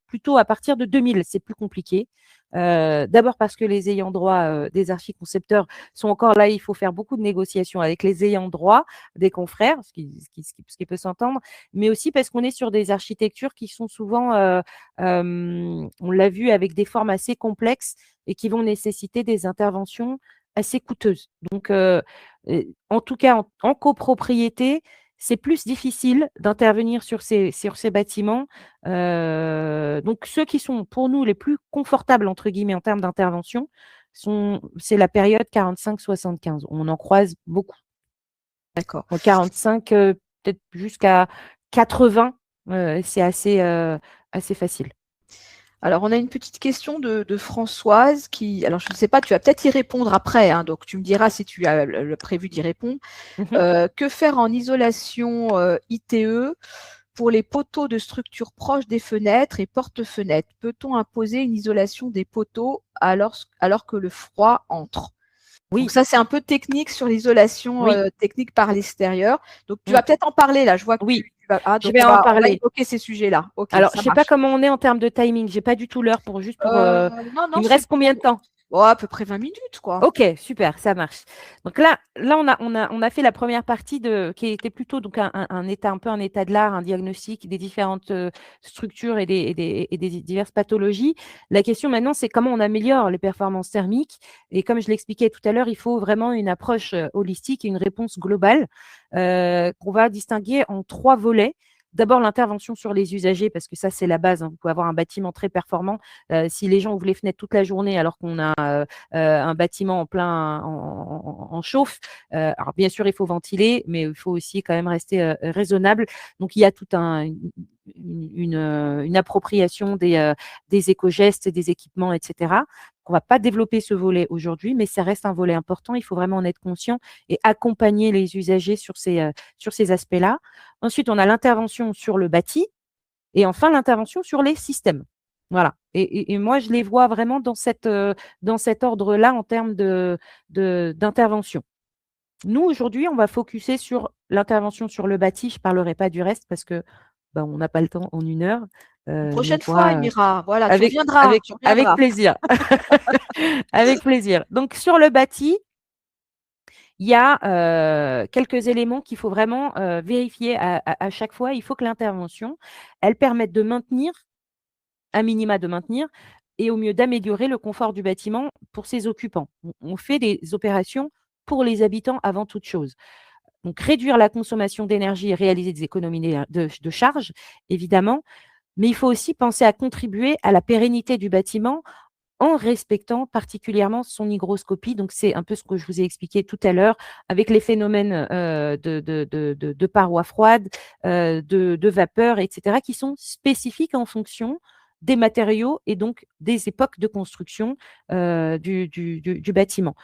plutôt à partir de 2000, c'est plus compliqué. D'abord parce que les ayants droit des archiconcepteurs sont encore là, il faut faire beaucoup de négociations avec les ayants droit des confrères, ce qui peut s'entendre, mais aussi parce qu'on est sur des architectures qui sont souvent, on l'a vu, avec des formes assez complexes et qui vont nécessiter des interventions assez coûteuses. Donc, en tout cas, en copropriété, c'est plus difficile d'intervenir sur ces bâtiments. Donc, ceux qui sont pour nous les plus confortables, entre guillemets, en termes d'intervention, c'est la période 45-75. On en croise beaucoup. D'accord. 45, peut-être jusqu'à 80, c'est assez facile. Alors, on a une petite question de Françoise qui, alors je ne sais pas, tu vas peut-être y répondre après, hein, donc tu me diras si tu as prévu d'y répondre. Que faire en isolation ITE pour les poteaux de structures proches des fenêtres et porte-fenêtres? Peut-on imposer une isolation des poteaux alors que le froid entre? Oui. Donc ça, c'est un peu technique sur l'isolation technique par l'extérieur. Donc, tu vas peut-être en parler là. Je vois que oui. Je Donc vais on en va parler. évoquer ces sujets-là. OK, Alors, je ça ne sais pas marche. comment on est en termes de timing. J'ai pas du tout l'heure pour juste pour. Non, non, Il me c'est reste combien de temps? à peu près 20 minutes, quoi. OK, super, ça marche. Donc là, on a fait la première partie qui était plutôt donc un état, un peu un état de l'art, un diagnostic des différentes structures et des diverses pathologies. La question maintenant, c'est comment on améliore les performances thermiques. Et comme je l'expliquais tout à l'heure, il faut vraiment une approche holistique et une réponse globale qu'on va distinguer en 3 volets. D'abord, l'intervention sur les usagers, parce que ça, c'est la base, hein. Vous pouvez avoir un bâtiment très performant. Si les gens ouvrent les fenêtres toute la journée alors qu'on a un bâtiment en plein en chauffe. Alors bien sûr, il faut ventiler, mais il faut aussi quand même rester raisonnable. Donc il y a toute une appropriation des éco-gestes, des équipements, etc. On ne va pas développer ce volet aujourd'hui, mais ça reste un volet important. Il faut vraiment en être conscient et accompagner les usagers sur ces aspects-là. Ensuite, on a l'intervention sur le bâti et enfin l'intervention sur les systèmes. Voilà. Et moi, je les vois vraiment dans cet ordre-là en termes d'intervention. Nous, aujourd'hui, on va focuser sur l'intervention sur le bâti. Je ne parlerai pas du reste parce que on n'a pas le temps en 1 heure. Une Mais on prochaine fois, pourra Emira, voilà, tu avec, reviendras, avec, tu avec reviendras. plaisir. Avec plaisir. Donc, sur le bâti, il y a quelques éléments qu'il faut vraiment vérifier à chaque fois. Il faut que l'intervention, elle permette de maintenir, à minima de maintenir, et au mieux d'améliorer le confort du bâtiment pour ses occupants. On fait des opérations pour les habitants avant toute chose. Donc, réduire la consommation d'énergie et réaliser des économies de charge, évidemment, mais il faut aussi penser à contribuer à la pérennité du bâtiment en respectant particulièrement son hygroscopie. Donc, c'est un peu ce que je vous ai expliqué tout à l'heure avec les phénomènes de parois froides, de vapeur, etc., qui sont spécifiques en fonction des matériaux et donc des époques de construction du bâtiment.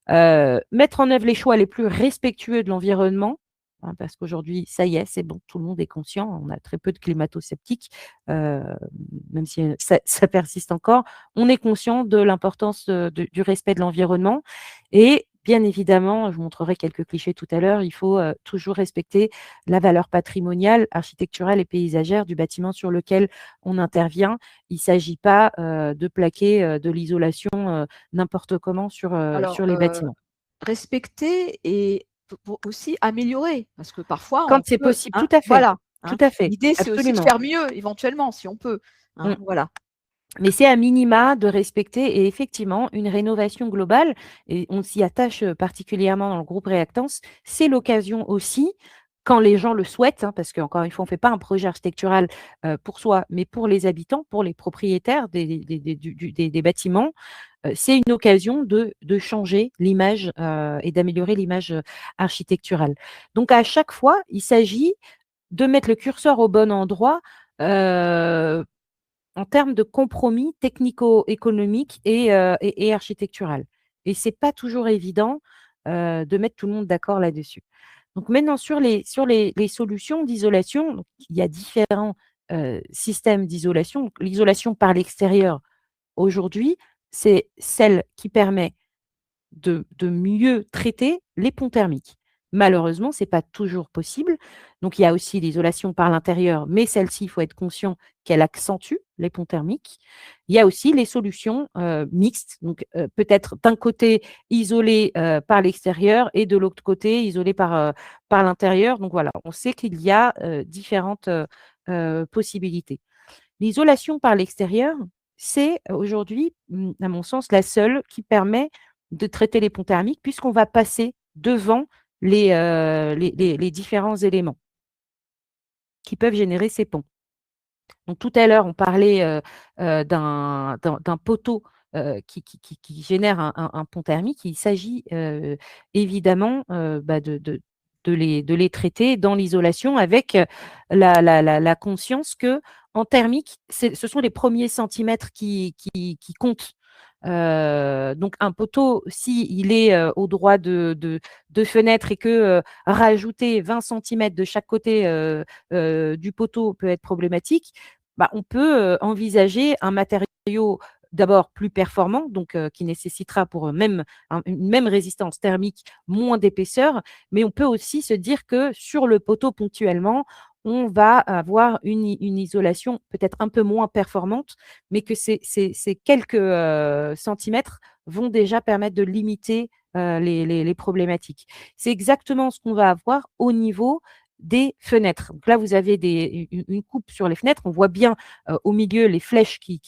Mettre en œuvre les choix les plus respectueux de l'environnement, hein, parce qu'aujourd'hui, ça y est, c'est bon, tout le monde est conscient. On a très peu de climato-sceptiques, euh, même si ça persiste encore. On est conscient de l'importance du respect de l'environnement. Et bien évidemment, je vous montrerai quelques clichés tout à l'heure, il faut toujours respecter la valeur patrimoniale, architecturale et paysagère du bâtiment sur lequel on intervient. Il ne s'agit pas de plaquer de l'isolation n'importe comment Alors, sur les bâtiments. respecter et pour aussi améliorer, parce que parfois Quand on c'est peut, possible, hein, tout à fait, voilà, tout hein. à fait, L'idée, c'est aussi de absolument. faire mieux éventuellement, si on peut, Mmh. hein, voilà. Mais c'est à minima de respecter et effectivement une rénovation globale, et on s'y attache particulièrement dans le groupe Réactance, c'est l'occasion aussi, quand les gens le souhaitent, hein, parce qu'encore une fois, on ne fait pas un projet architectural pour soi, mais pour les habitants, pour les propriétaires des bâtiments, c'est une occasion de changer l'image et d'améliorer l'image architecturale. Donc à chaque fois, il s'agit de mettre le curseur au bon endroit en termes de compromis technico-économiques et architectural. Et ce n'est pas toujours évident de mettre tout le monde d'accord là-dessus. Donc maintenant, sur les solutions d'isolation, il y a différents systèmes d'isolation. L'isolation par l'extérieur, aujourd'hui, c'est celle qui permet de mieux traiter les ponts thermiques. Malheureusement, ce n'est pas toujours possible. Donc, il y a aussi l'isolation par l'intérieur, mais celle-ci, il faut être conscient qu'elle accentue les ponts thermiques. Il y a aussi les solutions mixtes, donc peut-être d'un côté isolé par l'extérieur et de l'autre côté isolé par l'intérieur. Donc voilà, on sait qu'il y a différentes possibilités. L'isolation par l'extérieur, c'est aujourd'hui, à mon sens, la seule qui permet de traiter les ponts thermiques puisqu'on va passer devant les différents éléments qui peuvent générer ces ponts. Donc tout à l'heure, on parlait d'un poteau qui génère un pont thermique. Il s'agit évidemment de les traiter dans l'isolation avec la conscience que en thermique, ce sont les premiers centimètres qui comptent. Donc un poteau, s'il est au droit de fenêtre et que rajouter 20 centimètres de chaque côté du poteau peut être problématique, on peut envisager un matériau d'abord plus performant, donc qui nécessitera pour une même résistance thermique moins d'épaisseur, mais on peut aussi se dire que sur le poteau ponctuellement, on va avoir une isolation peut-être un peu moins performante, mais que ces quelques, centimètres vont déjà permettre de limiter, les problématiques. C'est exactement ce qu'on va avoir au niveau des fenêtres. Donc là, vous avez une coupe sur les fenêtres. On voit bien, au milieu les flèches qui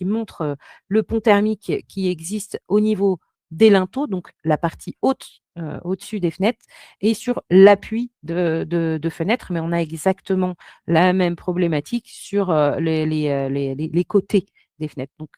montrent, le pont thermique qui existe au niveau des linteaux, donc la partie haute, au-dessus des fenêtres et sur l'appui de fenêtres, mais on a exactement la même problématique sur, les côtés des fenêtres. Donc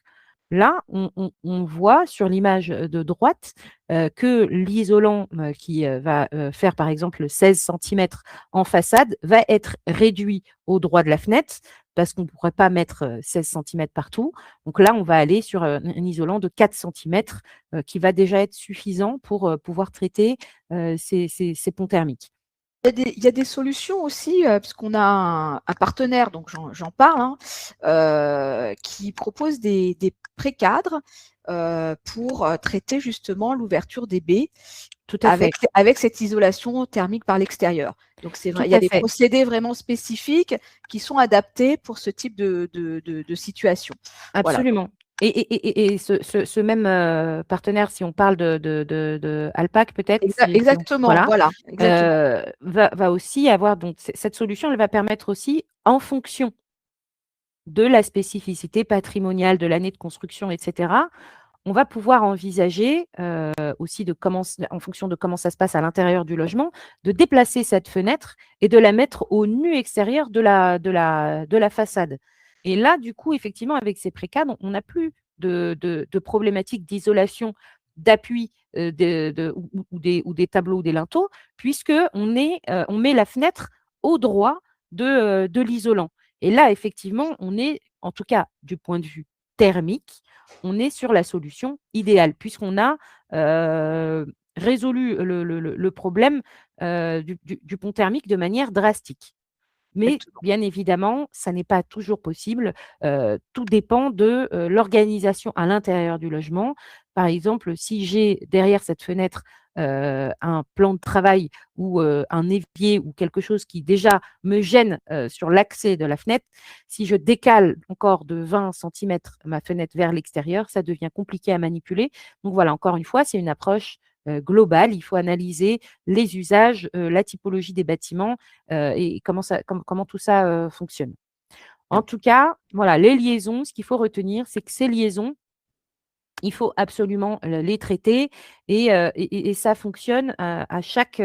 là, on voit sur l'image, de droite, que l'isolant, qui, va, faire par exemple 16 centimètres en façade, va être réduit au droit de la fenêtre parce qu'on ne pourrait pas mettre, 16 centimètres partout. Donc là, on va aller sur, un isolant de 4 centimètres, qui va déjà être suffisant pour, pouvoir traiter, ces ponts thermiques. Il y a des solutions aussi, puisqu'on a un partenaire, donc j'en parle, hein, qui propose des précadres pour traiter justement l'ouverture des baies Tout à fait, avec cette isolation thermique par l'extérieur. Donc c'est vrai, tout il y a à des fait, procédés vraiment spécifiques qui sont adaptés pour ce type de situation. Voilà. absolument. Et ce même, partenaire, si on parle de Alpac peut-être, si on Exactement, voilà, voilà, exactement. va aussi avoir donc cette solution, elle va permettre aussi, en fonction de la spécificité patrimoniale de l'année de construction et cetera, on va pouvoir envisager, aussi en fonction de comment ça se passe à l'intérieur du logement, de déplacer cette fenêtre et de la mettre au nu extérieur de la façade. Et là, du coup, effectivement, avec ces précades, on n'a plus de problématique d'isolation, d'appui, ou des tableaux ou des linteaux, on met la fenêtre au droit de l'isolant. Et là, effectivement, on est, en tout cas du point de vue thermique, on est sur la solution idéale puisqu'on a, résolu le problème, du pont thermique de manière drastique. Mais Exactement. bien évidemment, ça n'est pas toujours possible. Tout dépend de, l'organisation à l'intérieur du logement. Par exemple, si j'ai derrière cette fenêtre, un plan de travail ou, un évier ou quelque chose qui déjà me gêne, sur l'accès de la fenêtre, si je décale encore de 20 centimètres ma fenêtre vers l'extérieur, ça devient compliqué à manipuler. Donc voilà, encore une fois, c'est une approche, globale. Il faut analyser les usages, la typologie des bâtiments, et comment tout ça, fonctionne. En tout cas, voilà, les liaisons, ce qu'il faut retenir, c'est que ces liaisons, il faut absolument les traiter et ça fonctionne à chaque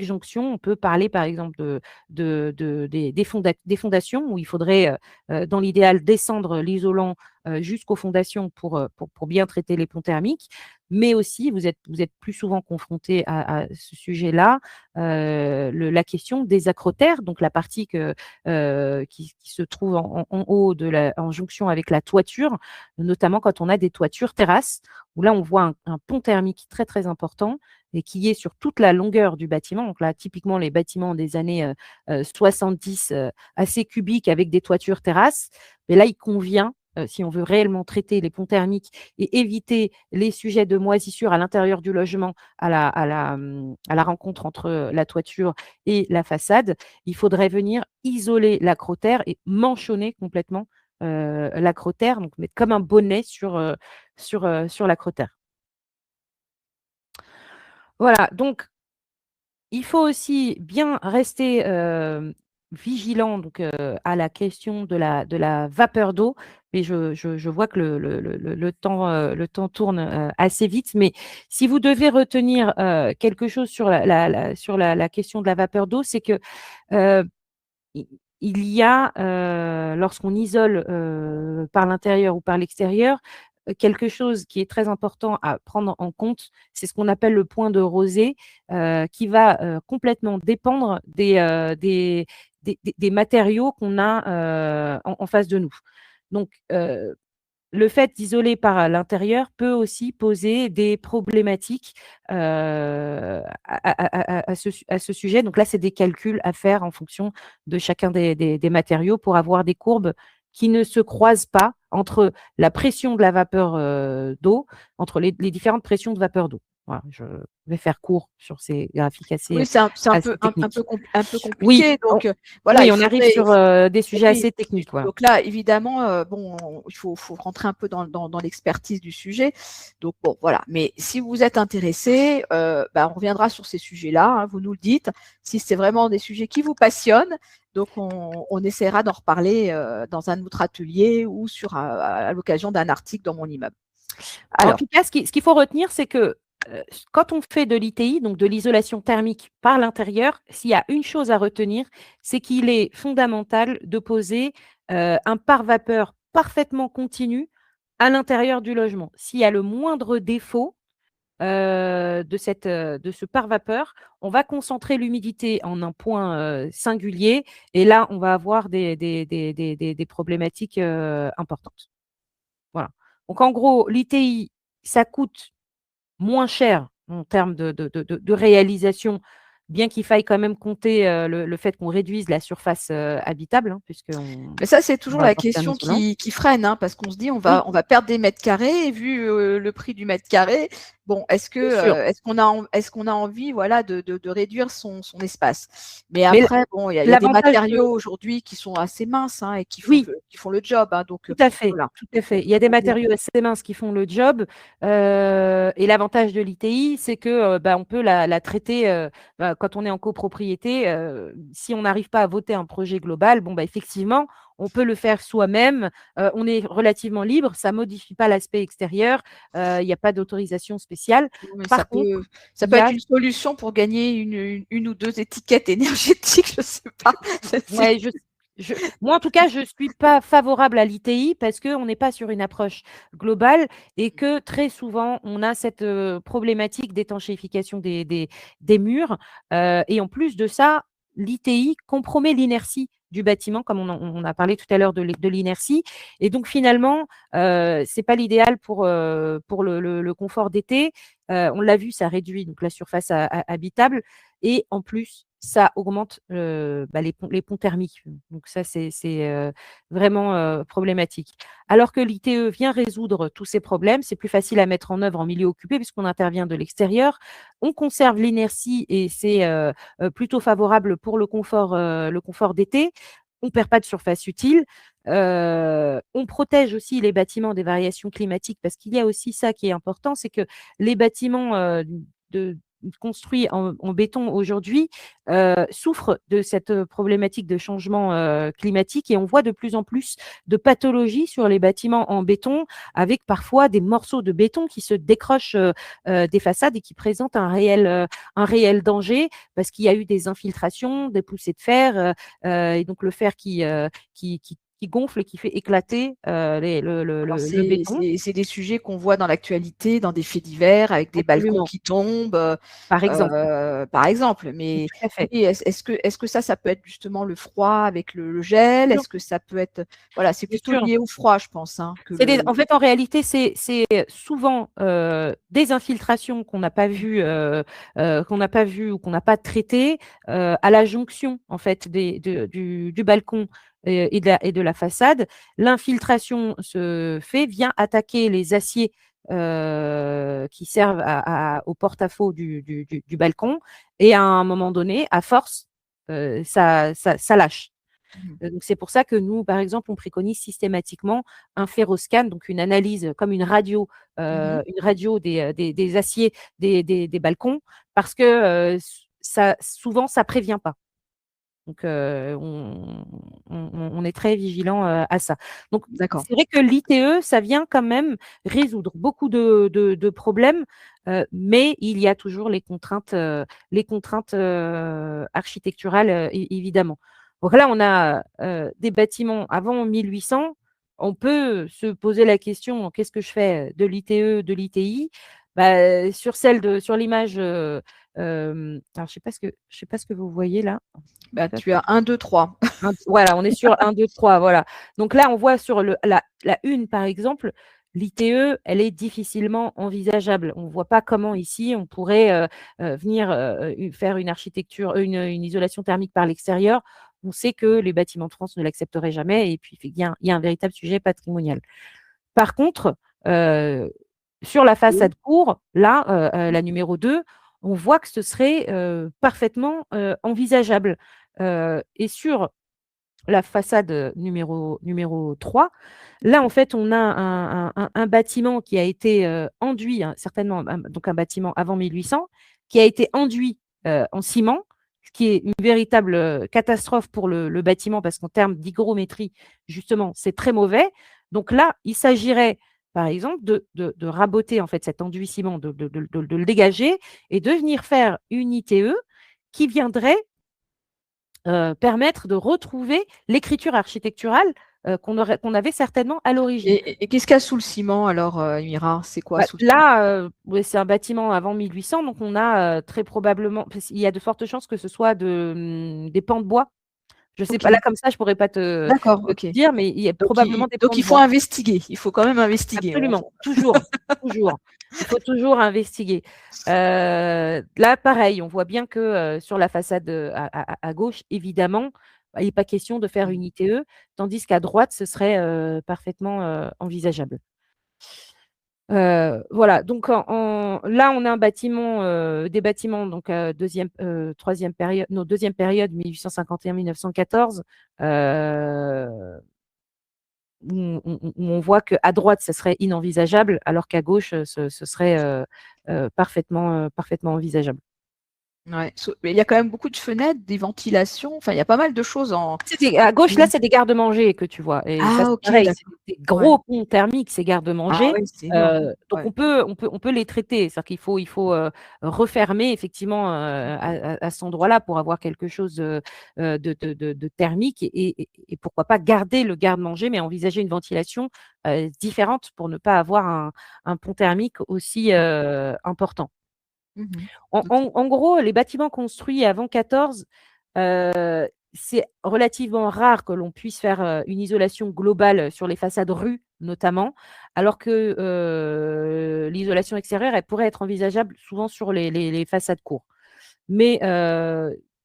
jonction. On peut parler par exemple des fondations où il faudrait, dans l'idéal, descendre l'isolant, jusqu'aux fondations pour bien traiter les ponts thermiques. Mais aussi, vous êtes plus souvent confronté à ce sujet-là, la question des acrotères, donc la partie qui se trouve en haut en jonction avec la toiture, notamment quand on a des toitures terrasses, où là, on voit un pont thermique très, très important et qui est sur toute la longueur du bâtiment. Donc là, typiquement, les bâtiments des années 70, assez cubiques avec des toitures terrasses. Mais là, il convient, si on veut réellement traiter les ponts thermiques et éviter les sujets de moisissure à l'intérieur du logement à la rencontre entre la toiture et la façade, il faudrait venir isoler l'acrotère et manchonner complètement l'acrotère, donc mettre comme un bonnet sur l'acrotère. Voilà, donc il faut aussi bien rester, vigilant donc, à la question de la vapeur d'eau. Mais je vois que le temps tourne, assez vite. Mais si vous devez retenir, quelque chose sur la question de la vapeur d'eau, c'est que, heu, i il y a, lorsqu'on isole, par l'intérieur ou par l'extérieur, quelque chose qui est très important à prendre en compte, c'est ce qu'on appelle le point de rosée, qui va, complètement dépendre des matériaux qu'on a, en face de nous. Donc, le fait d'isoler par l'intérieur peut aussi poser des problématiques, à ce sujet. Donc là, c'est des calculs à faire en fonction de chacun des matériaux pour avoir des courbes qui ne se croisent pas entre la pression de la vapeur, d'eau, entre les différentes pressions de vapeur d'eau. Voilà, je vais faire court sur ces graphiques Oui, assez, c'est un assez peu, techniques. compliqué. Oui, Donc, voilà, oui, il on arrive faudrait. sur des sujets Oui. assez techniques. Voilà. Donc là, évidemment, bon, il faut rentrer un peu dans l'expertise du sujet. Donc bon, voilà. Mais si vous êtes intéressé, on reviendra sur ces sujets-là. Hein, vous nous le dites. Si c'est vraiment des sujets qui vous passionnent, donc on essaiera d'en reparler dans un autre atelier ou à l'occasion d'un article dans mon immeuble. En Alors, tout cas, ce qu'il faut retenir, c'est que quand on fait de l'ITI, donc de l'isolation thermique par l'intérieur, s'il y a une chose à retenir, c'est qu'il est fondamental de poser un pare-vapeur parfaitement continu à l'intérieur du logement. S'il y a le moindre défaut de ce pare-vapeur, on va concentrer l'humidité en un point singulier et là, on va avoir des problématiques importantes. Voilà. Donc, en gros, l'ITI, ça coûte moins cher en termes de réalisation, bien qu'il faille quand même compter le fait qu'on réduise la surface habitable, hein, puisqu'on mais ça, c'est toujours va la apporter un question isolant. qui freine, hein, parce qu'on se dit on Oui, va perdre des mètres carrés et vu le prix du mètre carré, bon, bien sûr. est-ce qu'on a envie, voilà, de réduire son espace. Mais Mais après, bon, il y a des l'avantage de matériaux aujourd'hui qui sont assez minces, hein, et oui, qui font le job, hein, donc tout à fait, voilà. tout à fait. Il y a des matériaux assez minces qui font le job, et l'avantage de l'ITI, c'est que, on peut la traiter, quand on est en copropriété, si on n'arrive pas à voter un projet global, bon, effectivement, on peut le faire soi-même, on est relativement libre, ça modifie pas l'aspect extérieur, il y a pas d'autorisation spéciale. Mais Par contre, ça il peut y être a une solution pour gagner une ou deux étiquettes énergétiques, je sais pas. ouais, moi, en tout cas, je ne suis pas favorable à l'ITI parce qu'on n'est pas sur une approche globale et que très souvent, on a cette problématique d'étanchéification des murs. Et en plus de ça, l'ITI compromet l'inertie du bâtiment, comme on a parlé tout à l'heure de l'inertie. Et donc, finalement, ce n'est pas l'idéal pour le confort d'été. On l'a vu, ça réduit donc, la surface habitable. Et en plus, ça augmente les ponts thermiques. Donc ça, c'est vraiment problématique. Alors que l'ITE vient résoudre tous ces problèmes, c'est plus facile à mettre en œuvre en milieu occupé puisqu'on intervient de l'extérieur. On conserve l'inertie et c'est plutôt favorable pour le confort d'été. On ne perd pas de surface utile. On protège aussi les bâtiments des variations climatiques parce qu'il y a aussi ça qui est important, c'est que les bâtiments de construits en béton aujourd'hui souffrent de cette problématique de changement climatique et on voit de plus en plus de pathologies sur les bâtiments en béton avec parfois des morceaux de béton qui se décrochent des façades et qui présentent un réel danger parce qu'il y a eu des infiltrations, des poussées de fer et donc le fer qui gonfle et qui fait éclater le béton. C'est des sujets qu'on voit dans l'actualité, dans des faits divers, avec des balcons Absolument, qui tombent, par exemple. par exemple. Mais Tout à fait. oui, est-ce que ça peut être justement le froid avec le gel? Bien Est-ce que ça peut être, voilà, c'est plutôt sûr. lié au froid, je pense, hein, que le. En fait, en réalité, c'est souvent des infiltrations qu'on n'a pas vues ou qu'on n'a pas traitées à la jonction en fait du balcon et de la façade. L'infiltration se fait, vient attaquer les aciers qui servent au porte-à-faux du balcon et à un moment donné, à force, ça lâche. Mmh. Donc c'est pour ça que nous, par exemple, on préconise systématiquement un ferroscan, donc une analyse comme Mmh. une radio des aciers des balcons, parce que ça, souvent, ça prévient pas. Donc on est très vigilant à ça. Donc D'accord. c'est vrai que l'ITE, ça vient quand même résoudre beaucoup de problèmes, mais il y a toujours les contraintes architecturales, évidemment. Donc là, on a des bâtiments avant 1800. On peut se poser la question, qu'est-ce que je fais de l'ITE, de l'ITI? Sur l'image, alors je sais pas ce que vous voyez là. Bah, tu as un, deux, trois. Voilà, on est sur 1, 2, 3, voilà. Donc là, on voit sur la une, par exemple, l'ITE, elle est difficilement envisageable. On ne voit pas comment ici, on pourrait venir faire une architecture, une isolation thermique par l'extérieur. On sait que les bâtiments de France ne l'accepteraient jamais et puis il y a un véritable sujet patrimonial. Par contre, Sur la façade cour, là, la numéro 2, on voit que ce serait parfaitement envisageable. Et sur la façade numéro 3, là, en fait, on a un bâtiment qui a été enduit, hein, certainement, donc un bâtiment avant 1800, qui a été enduit en ciment, ce qui est une véritable catastrophe pour le bâtiment, parce qu'en termes d'hygrométrie, justement, c'est très mauvais. Donc là, il s'agirait, par exemple, de raboter en fait cet enduit ciment, de le dégager et de venir faire une ITE qui viendrait permettre de retrouver l'écriture architecturale qu'on avait certainement à l'origine. Et qu'est-ce qu'il y a sous le ciment alors, Mira? C'est quoi sous le ciment? Là, c'est un bâtiment avant 1800, donc on a très probablement, il y a de fortes chances que ce soit des pans de bois. Je sais Ok. pas, là comme ça, je pourrais pas te D'accord, ok. dire, mais il y a probablement des pans Donc de il faut bois. investiguer. Il faut quand même investiguer. Absolument, toujours, toujours. Il faut toujours investiguer. Là, pareil, on voit bien que sur la façade à gauche, évidemment, il n'est pas question de faire une ITE, tandis qu'à droite, ce serait parfaitement envisageable. Voilà, donc là, on a un bâtiment, des bâtiments, donc troisième période, non, deuxième période, 1851-1914, où on voit qu'à droite, ce serait inenvisageable, alors qu'à gauche, ce serait parfaitement envisageable. Ouais. Mais il y a quand même beaucoup de fenêtres, des ventilations. Enfin, il y a pas mal de choses en. À gauche, là, c'est des garde-manger que tu vois. Et ça, Ah, c'est ok, pareil, c'est d'accord. des gros ponts thermiques, ces Ah garde-manger. oui, c'est énorme. Donc, Ouais. on peut les traiter. C'est-à-dire qu'il faut refermer effectivement à cet endroit-là pour avoir quelque chose de thermique et pourquoi pas garder le garde-manger, mais envisager une ventilation différente pour ne pas avoir un pont thermique aussi important. Mhm. En gros, les bâtiments construits avant 14, c'est relativement rare que l'on puisse faire une isolation globale sur les façades rues, notamment, alors que l'isolation extérieure, elle pourrait être envisageable souvent sur les façades cour. Mais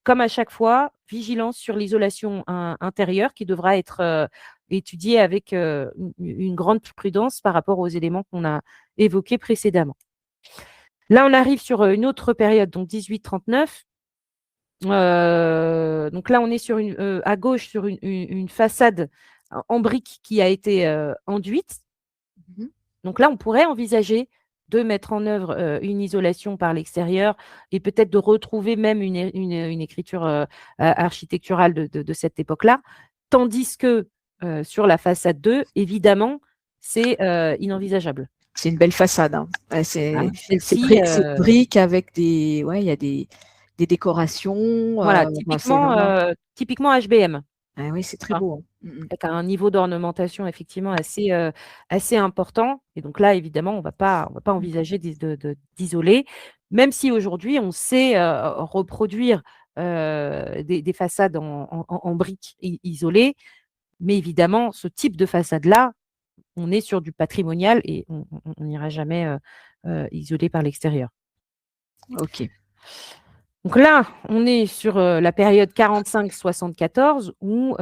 comme à chaque fois, vigilance sur l'isolation intérieure qui devra être étudiée avec une grande prudence par rapport aux éléments qu'on a évoqués précédemment. Là, on arrive sur une autre période, donc 1839. Donc là, on est sur à gauche sur une façade en briques qui a été enduite. Mhm. Donc là, on pourrait envisager de mettre en œuvre une isolation par l'extérieur et peut-être de retrouver même une écriture architecturale de cette époque-là. Tandis que sur la façade 2, évidemment, c'est inenvisageable. C'est une belle façade. Hein. Ouais, Hein. c'est Celle-ci, brique avec des. Ouais, il y a des décorations. voilà, C'est vraiment. typiquement HBM. Ah oui, c'est très beau. Hein. Mhm. Avec un niveau d'ornementation effectivement assez important. Et donc là, évidemment, on va pas envisager d'isoler, même si aujourd'hui, on sait reproduire des façades en briques isolées. Mais évidemment, ce type de façade-là, on est sur du patrimonial et on n'ira jamais isoler par l'extérieur. Ok. Donc là, on est sur la période 45-74 où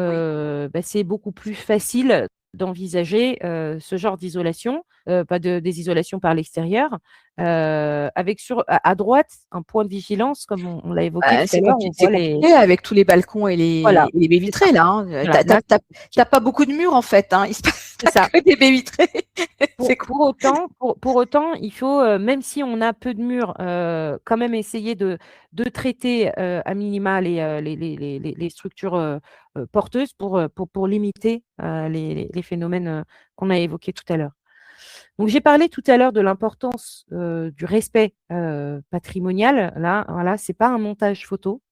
c'est beaucoup plus facile d'envisager ce genre d'isolation, pas des isolations par l'extérieur, avec à droite un point de vigilance, comme on l'a évoqué tout à l'heure, on voit les… compliqué avec tous les balcons et Voilà, les baies vitrées là. Hein. voilà, T'as pas beaucoup de murs en fait. Hein. c'est ça. Que des baies vitrées. Pour autant, il faut, même si on a peu de murs, quand même essayer de traiter à minima les structures porteuses pour limiter les phénomènes qu'on a évoqués tout à l'heure. Donc, j'ai parlé tout à l'heure de l'importance du respect patrimonial. Là, voilà, c'est pas un montage photo,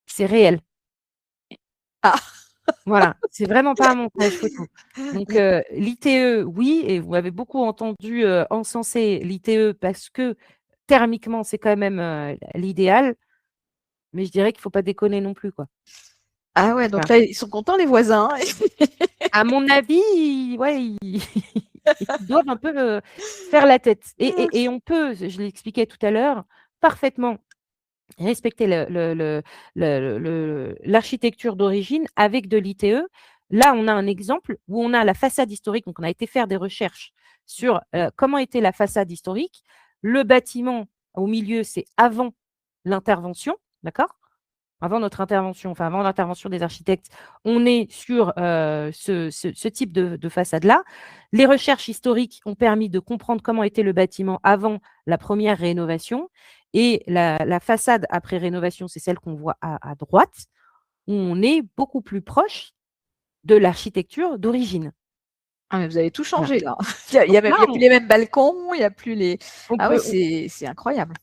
c'est réel. Ah. Voilà, c'est vraiment pas un montage photo. Donc, l'ITE, oui, et vous avez beaucoup entendu encenser l'ITE parce que thermiquement, c'est quand même l'idéal, mais je dirais qu'il ne faut pas déconner non plus, quoi. Ah ouais, donc Voilà. là, ils sont contents les voisins. À mon avis, ouais, ils doivent un peu faire la tête. Et on peut, je l'expliquais tout à l'heure, parfaitement respecter l'architecture d'origine avec de l'ITE. Là, on a un exemple où on a la façade historique, donc on a été faire des recherches sur comment était la façade historique. Le bâtiment au milieu, c'est avant l'intervention, d'accord? Avant notre intervention, enfin avant l'intervention des architectes, on est sur ce type de façade-là. Les recherches historiques ont permis de comprendre comment était le bâtiment avant la première rénovation. Et la façade après rénovation, c'est celle qu'on voit à droite, où on est beaucoup plus proche de l'architecture d'origine. Ah, mais vous avez tout Voilà. changé là. Il y a plus les mêmes balcons, il n'y a plus les. Ah oui, c'est incroyable.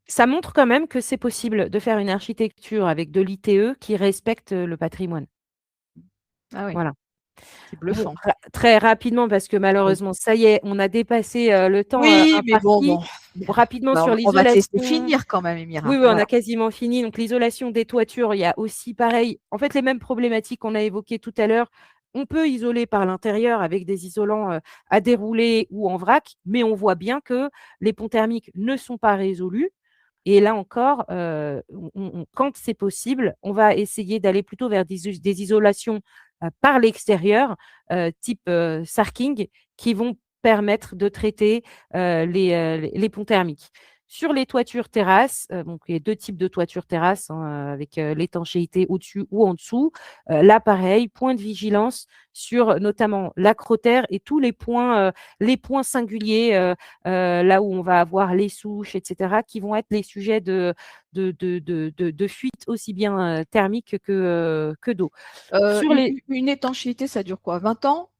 Ça montre quand même que c'est possible de faire une architecture avec de l'ITE qui respecte le patrimoine. Ah oui, Voilà. c'est bluffant. Très rapidement, parce que malheureusement, ça y est, on a dépassé le temps Oui, mais imparti. Rapidement Bah, sur on va te laisser l'isolation. finir quand même, Émira. Oui, on Voilà. a quasiment fini. Donc, l'isolation des toitures, il y a aussi pareil. En fait, les mêmes problématiques qu'on a évoquées tout à l'heure. On peut isoler par l'intérieur avec des isolants à dérouler ou en vrac, mais on voit bien que les ponts thermiques ne sont pas résolus. Et là encore, quand c'est possible, on va essayer d'aller plutôt vers des isolations par l'extérieur, type sarking, qui vont permettre de traiter les ponts thermiques. Sur les toitures terrasses, donc il y a 2 types de toitures terrasses, hein, avec l'étanchéité au-dessus ou en dessous. Là, pareil, point de vigilance sur notamment l'acrotère et tous les points singuliers, là où on va avoir les souches, etc., qui vont être les sujets de fuite aussi bien thermique que d'eau. Une étanchéité, ça dure quoi? 20 ans?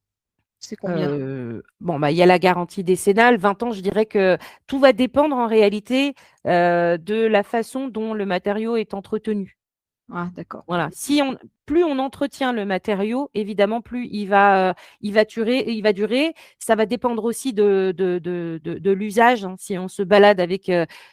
C'est combien? Il y a la garantie décennale. 20 ans, je dirais que tout va dépendre en réalité de la façon dont le matériau est entretenu. Ah, d'accord. Voilà. Plus on entretient le matériau, évidemment, plus il va durer. Ça va dépendre aussi de l'usage, hein. Si on se balade avec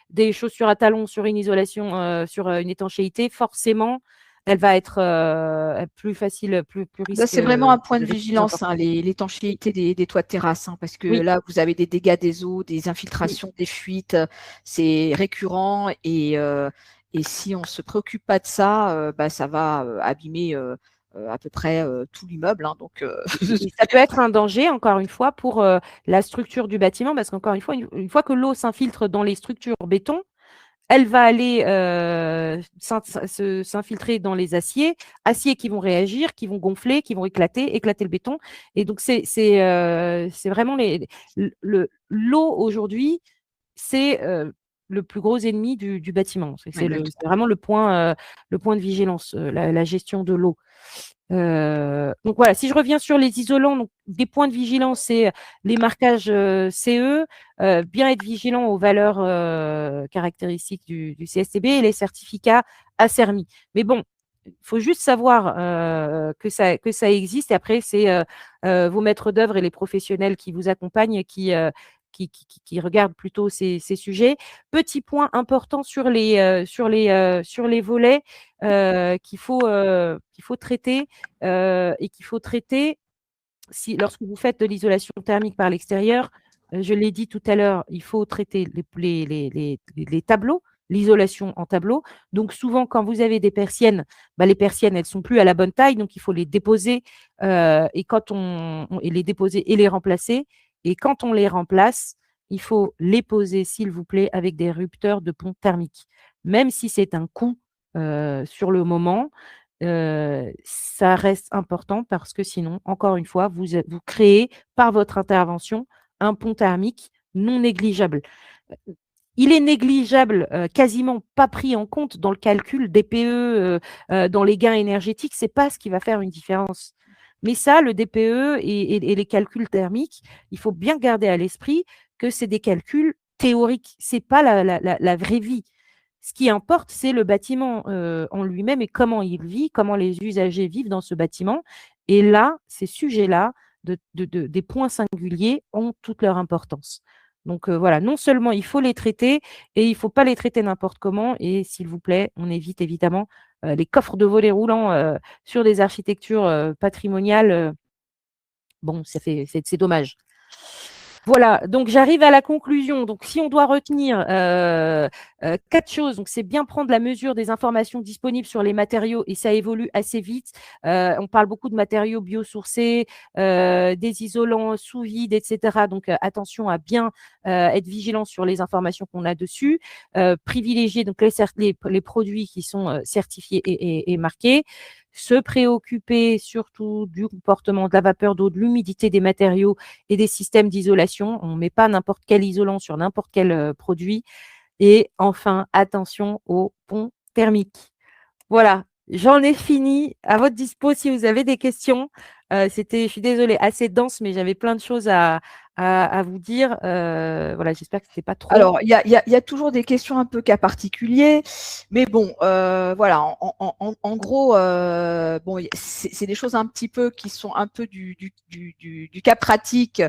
des chaussures à talons sur une isolation, sur une étanchéité, forcément, elle va être plus facile, plus Là, risque c'est vraiment un point de de risque plus vigilance, hein, important. l'étanchéité des toits de terrasse, hein, parce que Oui. là, vous avez des dégâts des eaux, des infiltrations, des fuites, c'est récurrent et si on ne se préoccupe pas de ça, ça va abîmer à peu près tout l'immeuble, hein, donc Et ça peut être un danger, encore une fois, pour la structure du bâtiment, parce qu'encore une fois que l'eau s'infiltre dans les structures béton, elle va aller s'infiltrer dans les aciers qui vont réagir, qui vont gonfler, qui vont éclater le béton. Et donc, c'est vraiment l'eau aujourd'hui, c'est le plus gros ennemi du bâtiment. C'est vraiment le point de vigilance, la gestion de l'eau. Donc voilà, si je reviens sur les isolants, donc des points de vigilance, c'est les marquages CE, bien être vigilant aux valeurs caractéristiques du CSTB et les certificats ACERMI. Mais bon, il faut juste savoir que ça existe. Et après, c'est vos maîtres d'œuvre et les professionnels qui vous accompagnent qui regardent plutôt ces sujets. Petit point important sur les volets qu'il faut traiter et qu'il faut traiter lorsque vous faites de l'isolation thermique par l'extérieur. Je l'ai dit tout à l'heure, il faut traiter les tableaux, l'isolation en tableau. Donc souvent, quand vous avez des persiennes, les persiennes, elles ne sont plus à la bonne taille, donc il faut les déposer et les déposer et les remplacer. Et quand on les remplace, il faut les poser, s'il vous plaît, avec des rupteurs de pont thermique. Même si c'est un coût sur le moment, ça reste important parce que sinon, encore une fois, vous créez par votre intervention un pont thermique non négligeable. Il est négligeable, quasiment pas pris en compte dans le calcul des DPE, dans les gains énergétiques. Ce n'est pas ce qui va faire une différence. Mais ça, le DPE et les calculs thermiques, il faut bien garder à l'esprit que c'est des calculs théoriques. Ce n'est pas la vraie vie. Ce qui importe, c'est le bâtiment en lui-même et comment il vit, comment les usagers vivent dans ce bâtiment. Et là, ces sujets-là, des points singuliers, ont toute leur importance. Donc voilà, non seulement il faut les traiter, et il ne faut pas les traiter n'importe comment. Et s'il vous plaît, on évite évidemment les coffres de volets roulants sur des architectures patrimoniales. Bon, c'est dommage. Voilà, donc j'arrive à la conclusion. Donc, si on doit retenir 4 choses, donc c'est bien prendre la mesure des informations disponibles sur les matériaux et ça évolue assez vite. On parle beaucoup de matériaux biosourcés, des isolants sous vide, etc. Donc, attention à bien être vigilant sur les informations qu'on a dessus. Privilégier donc les produits qui sont certifiés et marqués. Se préoccuper surtout du comportement de la vapeur d'eau, de l'humidité des matériaux et des systèmes d'isolation. On ne met pas n'importe quel isolant sur n'importe quel produit. Et enfin, attention aux ponts thermiques. Voilà, j'en ai fini. À votre dispo si vous avez des questions. Je suis désolée, assez dense, mais j'avais plein de choses à vous dire. Voilà, j'espère que ce n'était pas trop. Alors, il y a toujours des questions un peu cas particuliers, mais bon, voilà, en gros, bon, c'est des choses un petit peu qui sont un peu du cas pratique.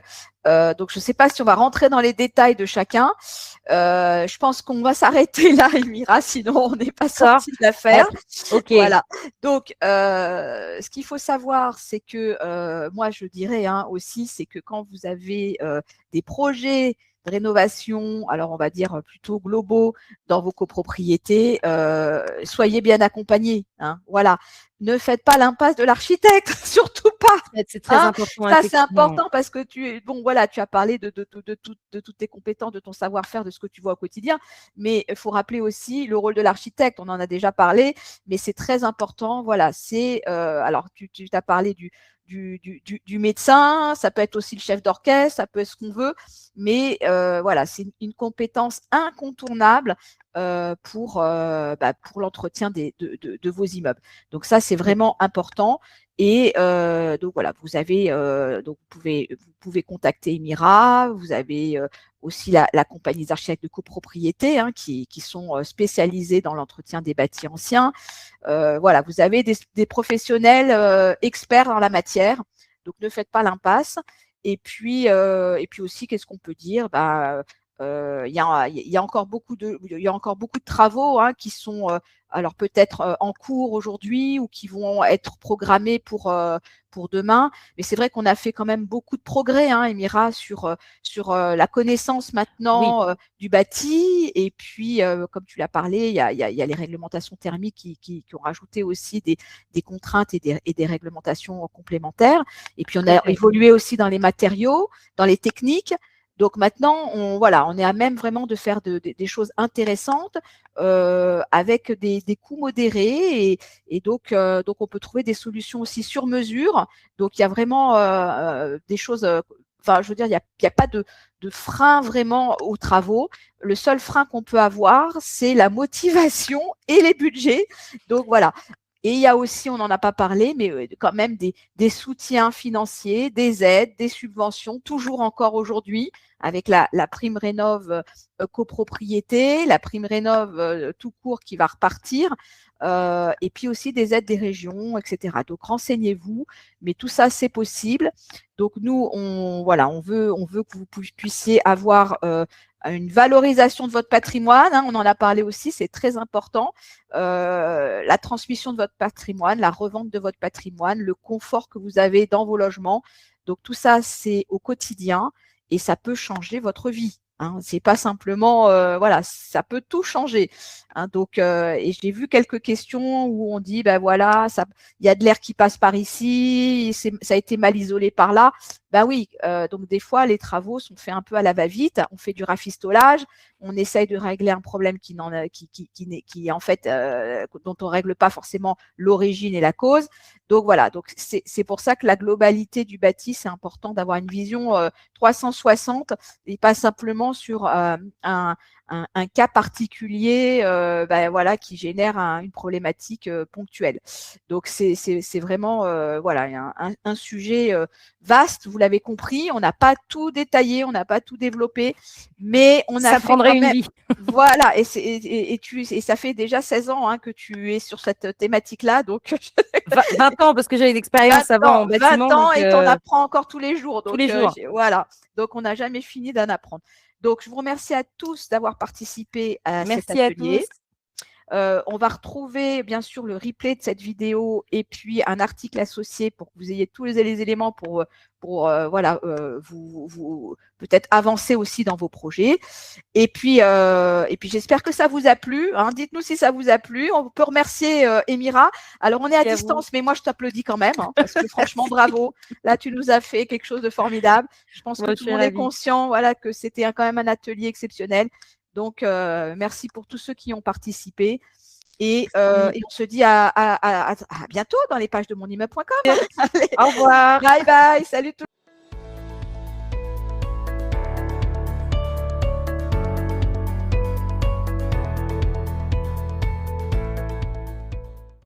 Donc, je ne sais pas si on va rentrer dans les détails de chacun. Je pense qu'on va s'arrêter là, Elmira, sinon on n'est pas sorti de l'affaire. Ok. Voilà. Donc, ce qu'il faut savoir, c'est que moi, je dirais aussi, c'est que quand vous avez des projets de rénovation, alors on va dire plutôt globaux dans vos copropriétés, soyez bien accompagnés. Voilà. Ne faites pas l'impasse de l'architecte, surtout pas. C'est très important. Ça, c'est important parce que tu as parlé de toutes tes compétences, de ton savoir-faire, de ce que tu vois au quotidien. Mais il faut rappeler aussi le rôle de l'architecte. On en a déjà parlé, mais c'est très important. Voilà, alors tu as parlé du médecin, ça peut être aussi le chef d'orchestre, ça peut être ce qu'on veut, mais voilà, c'est une compétence incontournable pour l'entretien de vos immeubles. Donc ça, c'est vraiment important. Et donc voilà, donc vous pouvez contacter Emira, vous avez aussi la compagnie d'architectes de copropriété qui sont spécialisés dans l'entretien des bâtis anciens. Voilà, vous avez des professionnels experts dans la matière, donc ne faites pas l'impasse. Et puis aussi, qu'est-ce qu'on peut dire? Il y a encore beaucoup de travaux qui sont alors peut-être en cours aujourd'hui ou qui vont être programmés pour demain. Mais c'est vrai qu'on a fait quand même beaucoup de progrès, Emira, sur la connaissance maintenant du bâti. Et puis, comme tu l'as parlé, il y a les réglementations thermiques qui ont rajouté aussi des contraintes et des réglementations complémentaires. Et puis, on a évolué aussi dans les matériaux, dans les techniques. Donc maintenant, on est à même vraiment de faire des choses intéressantes avec des coûts modérés et donc on peut trouver des solutions aussi sur mesure. Donc il y a vraiment des choses. Enfin, je veux dire, il y a pas de frein vraiment aux travaux. Le seul frein qu'on peut avoir, c'est la motivation et les budgets. Donc voilà. Et il y a aussi, on n'en a pas parlé, mais quand même des soutiens financiers, des aides, des subventions, toujours encore aujourd'hui, avec la prime rénov copropriété, la prime rénov tout court qui va repartir, et puis aussi des aides des régions, etc. Donc renseignez-vous, mais tout ça c'est possible. Donc nous, on veut que vous puissiez avoir une valorisation de votre patrimoine, on en a parlé aussi, c'est très important. La transmission de votre patrimoine, la revente de votre patrimoine, le confort que vous avez dans vos logements. Donc tout ça, c'est au quotidien et ça peut changer votre vie. C'est pas simplement, voilà, ça peut tout changer. Donc, et j'ai vu quelques questions où on dit, ben voilà, il y a de l'air qui passe par ici, ça a été mal isolé par là. Ben oui, donc des fois, les travaux sont faits un peu à la va-vite. On fait du rafistolage, on essaye de régler un problème qui en fait, dont on règle pas forcément l'origine et la cause. Donc voilà, donc c'est pour ça que la globalité du bâti, c'est important d'avoir une vision 360 et pas simplement sur un cas particulier voilà, qui génère une problématique ponctuelle. Donc, c'est vraiment voilà, un sujet vaste, vous l'avez compris. On n'a pas tout détaillé, on n'a pas tout développé, mais on a fait quand même… une vie. Voilà, et ça fait déjà 16 ans que tu es sur cette thématique-là. Donc 20 ans, parce que j'ai une expérience avant en bâtiment. 20 ans et tu en apprends encore tous les jours. Donc, tous les jours. Voilà, donc on n'a jamais fini d'en apprendre. Donc, je vous remercie à tous d'avoir participé à cet atelier. On va retrouver bien sûr le replay de cette vidéo et puis un article associé pour que vous ayez tous les éléments pour voilà, vous peut-être avancer aussi dans vos projets. Et puis j'espère que ça vous a plu. Hein. Dites-nous si ça vous a plu. On peut remercier Émira. Alors, on est à distance, mais moi, je t'applaudis quand même, hein, parce que franchement, bravo. Là, tu nous as fait quelque chose de formidable. Je pense que tout le monde est conscient, voilà, que c'était quand même un atelier exceptionnel. Donc, merci pour tous ceux qui ont participé. Et on se dit à bientôt dans les pages de monimmeuble.com. Au revoir. Bye bye. Salut tout le monde.